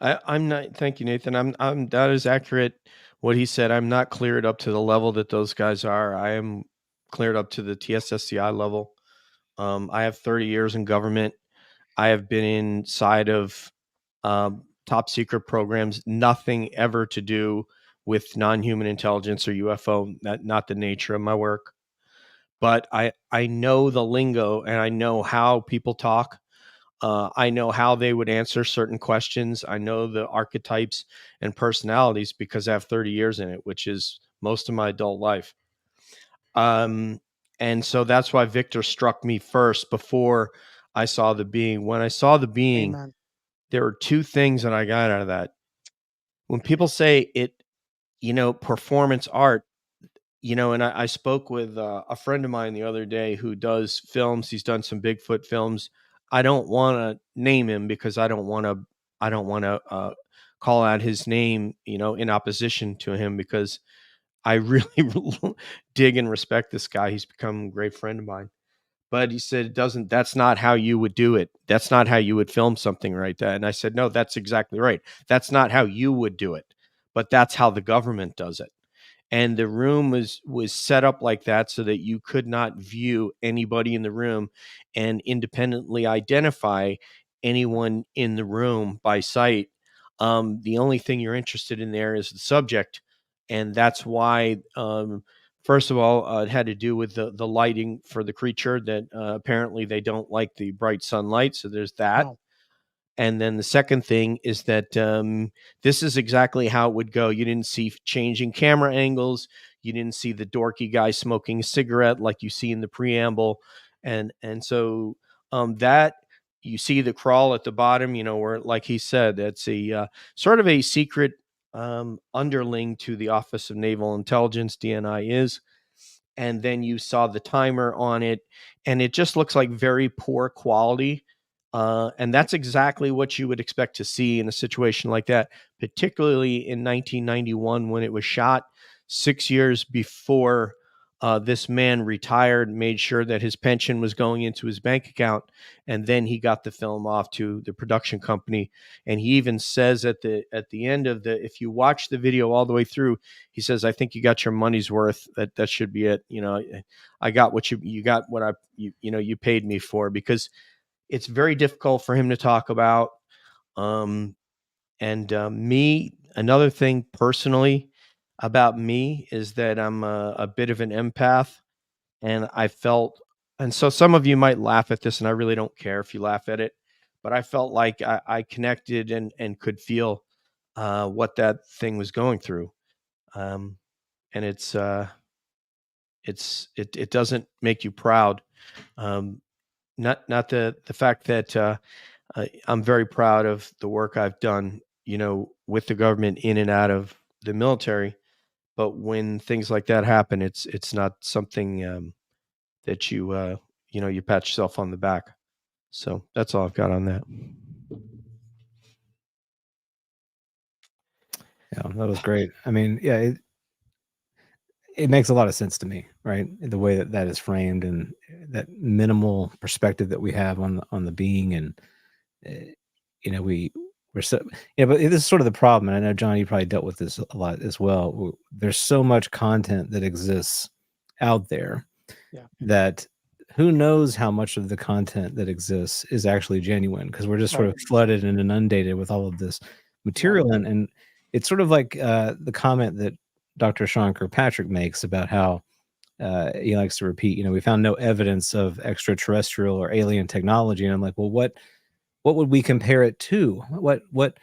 Speaker 1: I'm not. Thank you, Nathan. I'm. That is accurate. What he said. I'm not cleared up to the level that those guys are. I am cleared up to the TSSCI level. I have 30 years in government. I have been inside of top secret programs. Nothing ever to do with non-human intelligence or UFO. Not the nature of my work. But I know the lingo and I know how people talk. I know how they would answer certain questions. I know the archetypes and personalities because I have 30 years in it, which is most of my adult life. And so that's why Victor struck me first before I saw the being. When I saw the being,
Speaker 4: Amen.
Speaker 1: there were two things that I got out of that. When people say it, performance art, and I spoke with a friend of mine the other day who does films. He's done some Bigfoot films. I don't want to name him because I don't want to. Call out his name, in opposition to him because I really dig and respect this guy. He's become a great friend of mine. But he said, that's not how you would do it. That's not how you would film something right there. And I said, no, that's exactly right. That's not how you would do it, but that's how the government does it. And the room was set up like that so that you could not view anybody in the room and independently identify anyone in the room by sight. The only thing you're interested in there is the subject, and that's why first of all, it had to do with the lighting for the creature that apparently they don't like the bright sunlight, so there's that.
Speaker 4: No.
Speaker 1: And then the second thing is that this is exactly how it would go. You didn't see changing camera angles. You didn't see the dorky guy smoking a cigarette like you see in the preamble. And so that you see the crawl at the bottom, where, like he said, that's a sort of a secret underling to the Office of Naval Intelligence, DNI is. And then you saw the timer on it, and it just looks like very poor quality. And that's exactly what you would expect to see in a situation like that, particularly in 1991 when it was shot 6 years before this man retired, made sure that his pension was going into his bank account, and then he got the film off to the production company. And he even says at the end of if you watch the video all the way through, he says, "I think you got your money's worth. That should be it. I got what you got what you paid me for," because it's very difficult for him to talk about. Me, another thing personally about me is that I'm a bit of an empath, and I felt, and so some of you might laugh at this, and I really don't care if you laugh at it, but I felt like I connected and could feel what that thing was going through. And it doesn't make you proud. Not the fact that I'm very proud of the work I've done, with the government in and out of the military. But when things like that happen, it's not something that you pat yourself on the back. So that's all I've got on that.
Speaker 2: Yeah, that was great. I mean, yeah, it makes a lot of sense to me, right? The way that is framed and that minimal perspective that we have on the being, and uh, we're so, but this is sort of the problem. And I know, John, you probably dealt with this a lot as well. There's so much content that exists out there
Speaker 4: Yeah.
Speaker 2: that who knows how much of the content that exists is actually genuine, because we're just sort
Speaker 4: Right.
Speaker 2: of flooded and inundated with all of this material. And it's sort of like the comment that Dr. Sean Kirkpatrick makes about how he likes to repeat, we found no evidence of extraterrestrial or alien technology. And I'm like, well, what would we compare it to? What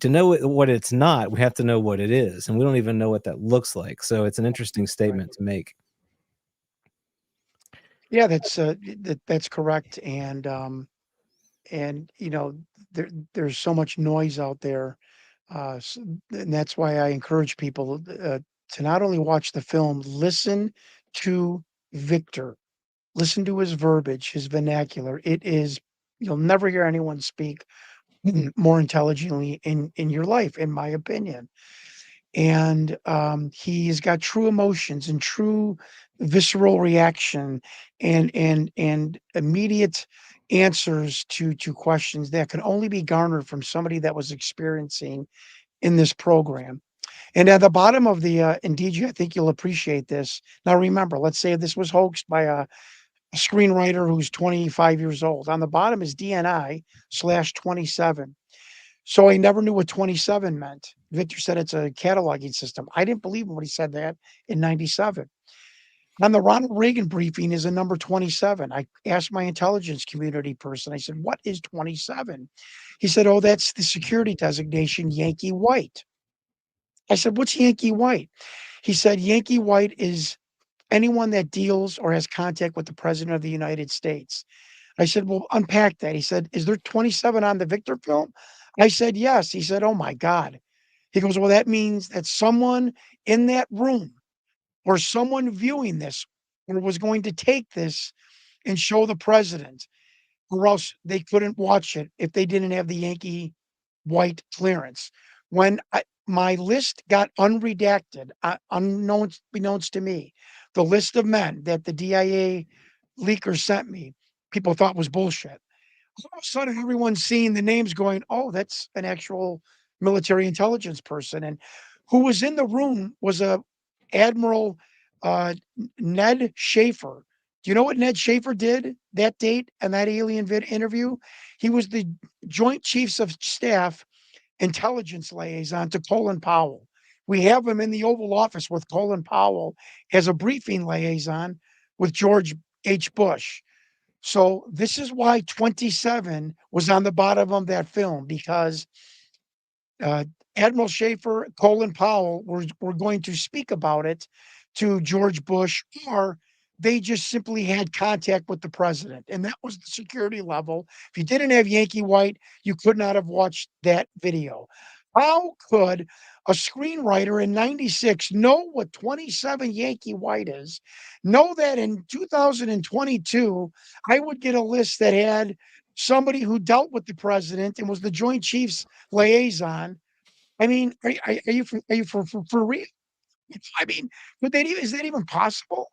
Speaker 2: To know what it's not, we have to know what it is, and we don't even know what that looks like. So it's an interesting statement to make.
Speaker 4: Yeah, that's correct. And there's so much noise out there, and that's why I encourage people to not only watch the film, listen to Victor, listen to his verbiage, his vernacular. You'll never hear anyone speak more intelligently in your life, in my opinion. And he's got true emotions and true visceral reaction and immediate answers to questions that can only be garnered from somebody that was experiencing in this program. And at the bottom of indeed, I think you'll appreciate this. Now, remember, let's say this was hoaxed by a screenwriter who's 25 years old. On the bottom is DNI/27. So I never knew what 27 meant. Victor said it's a cataloging system. I didn't believe him when he said that in 97. On the Ronald Reagan briefing is a number 27. I asked my intelligence community person, I said, what is 27? He said, oh, that's the security designation Yankee White. I said, what's Yankee White? He said, Yankee White is anyone that deals or has contact with the president of the United States. I said, well, unpack that. He said, is there 27 on the Victor film? I said, yes. He said, oh my God. He goes, well, that means that someone in that room or someone viewing this or was going to take this and show the president, or else they couldn't watch it if they didn't have the Yankee White clearance. When my list got unredacted, unbeknownst to me, the list of men that the DIA leaker sent me, people thought was bullshit. All of a sudden, everyone's seeing the names going, oh, that's an actual military intelligence person. And who was in the room was a Admiral Ned Schaefer. Do you know what Ned Schaefer did that date and that alien interview? He was the Joint Chiefs of Staff intelligence liaison to Colin Powell. We have him in the Oval Office with Colin Powell as a briefing liaison with George H. Bush. So this is why 27 was on the bottom of that film, because uh, Admiral Schaefer, Colin Powell were going to speak about it to George Bush, or they just simply had contact with the president. And that was the security level. If you didn't have Yankee White, you could not have watched that video. How could a screenwriter in 96 know what 27 Yankee White is? Know that in 2022, I would get a list that had somebody who dealt with the president and was the Joint Chiefs liaison. I mean, are you for real? I mean, is that even possible?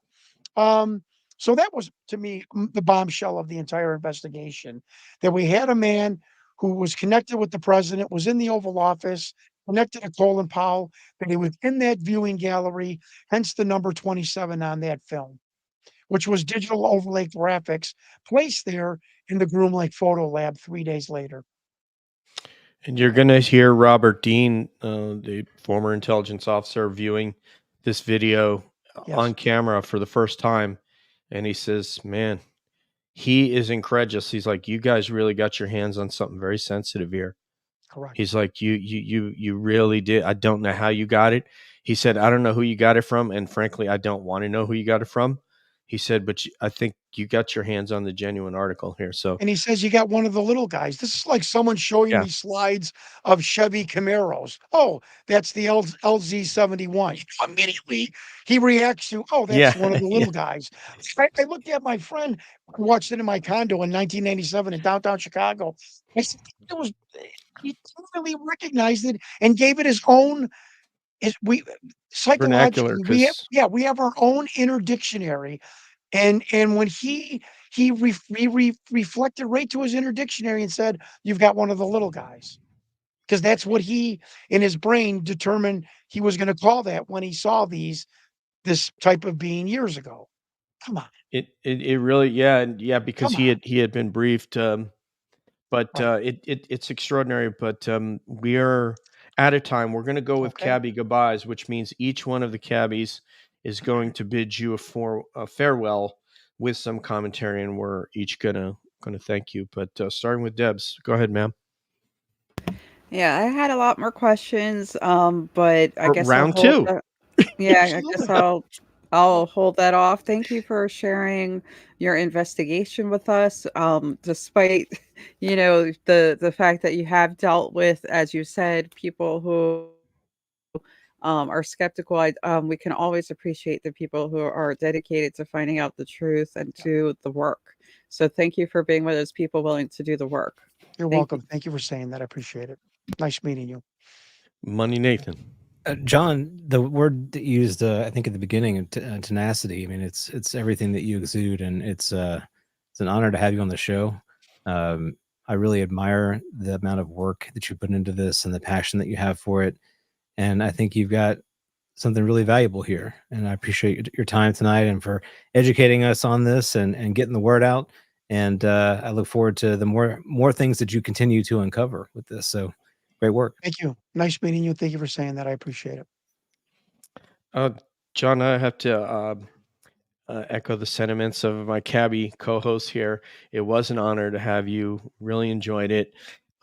Speaker 4: Um, so that was to me the bombshell of the entire investigation, that we had a man who was connected with the president, was in the Oval Office, connected to Colin Powell, that he was in that viewing gallery, hence the number 27 on that film, which was digital overlay graphics placed there in the Groom Lake Photo Lab 3 days later.
Speaker 1: And you're going to hear Robert Dean, the former intelligence officer, viewing this video
Speaker 4: Yes.
Speaker 1: on camera for the first time. And he says, man, he is incredulous. He's like, you guys really got your hands on something very sensitive here.
Speaker 4: Correct.
Speaker 1: He's like, you really did. I don't know how you got it. He said, I don't know who you got it from. And frankly, I don't want to know who you got it from. He said, but I think you got your hands on the genuine article here. So,
Speaker 4: And he says, you got one of the little guys. This is like someone showing
Speaker 1: yeah,
Speaker 4: me slides of Chevy Camaros. Oh, that's the LZ71. Immediately he reacts to, oh,
Speaker 1: yeah,
Speaker 4: that's one of the
Speaker 1: yeah.
Speaker 4: little guys. I looked at my friend who watched it in my condo in 1997 in downtown Chicago. I said, it was, he totally recognized it and gave it his own, we
Speaker 1: Vernacular,
Speaker 4: psychologically,
Speaker 1: because
Speaker 4: we have our own inner dictionary. And when he reflected right to his inner dictionary and said, "You've got one of the little guys," because that's what he in his brain determined he was going to call that when he saw this type of being years ago. Come on,
Speaker 1: it really, yeah, and yeah, because
Speaker 4: come on,
Speaker 1: he had been briefed. But
Speaker 4: right?
Speaker 1: it's extraordinary. But we are out of time. We're going to go with
Speaker 4: Okay,
Speaker 1: cabbie goodbyes, which means each one of the cabbies is going to bid you a farewell with some commentary, and we're each gonna thank you. But starting with Debs, go ahead, ma'am.
Speaker 3: Yeah, I had a lot more questions, but I guess I'll
Speaker 1: Round
Speaker 3: hold
Speaker 1: two.
Speaker 3: that. Yeah, I guess
Speaker 4: Absolutely.
Speaker 3: I'll hold that off. Thank you for sharing your investigation with us. Despite, the fact that you have dealt with, as you said, people who are skeptical. We can always appreciate the people who are dedicated to finding out the truth and
Speaker 4: Yeah.
Speaker 3: to the work. So thank you for being one of those people willing to do the work.
Speaker 4: You're
Speaker 3: Thank you.
Speaker 4: welcome. Thank you for saying that. I appreciate it. Nice meeting you.
Speaker 1: Money Nathan.
Speaker 2: John, the word that you used, I think at the beginning, tenacity. I mean, it's everything that you exude, and it's an honor to have you on the show. I really admire the amount of work that you put into this and the passion that you have for it, and I think you've got something really valuable here. And I appreciate your time tonight and for educating us on this and getting the word out. And I look forward to the more things that you continue to uncover with this. So great work.
Speaker 4: Thank you. Nice meeting you. Thank you for saying that. I appreciate it.
Speaker 1: Uh, John, I have to echo the sentiments of my cabbie co-host here. It was an honor to have you. Really enjoyed it.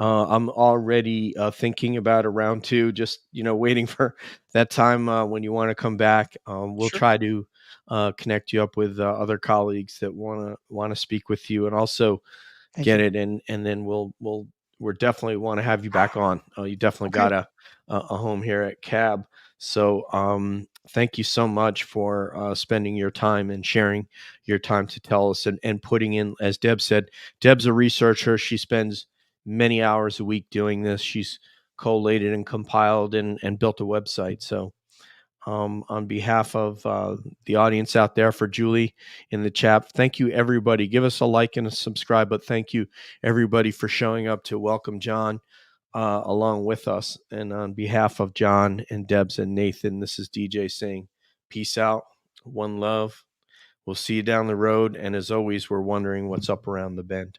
Speaker 1: I'm already thinking about a round two. Just waiting for that time when you want to come back. We'll
Speaker 4: Sure.
Speaker 1: try to connect you up with other colleagues that want to speak with you, and also
Speaker 4: Thank
Speaker 1: get
Speaker 4: you.
Speaker 1: it. And then we're definitely want to have you back on. You definitely
Speaker 4: Okay.
Speaker 1: got a home here at Cab. So thank you so much for spending your time and sharing your time to tell us and putting in, as Deb said, Deb's a researcher. She spends many hours a week doing this. She's collated and compiled and built a website. So on behalf of the audience out there, for Julie in the chat, thank you everybody. Give us a like and a subscribe, but thank you everybody for showing up to welcome John along with us. And on behalf of John and Debs and Nathan, this is DJ saying peace out, one love. We'll see you down the road. And as always, we're wondering what's up around the bend.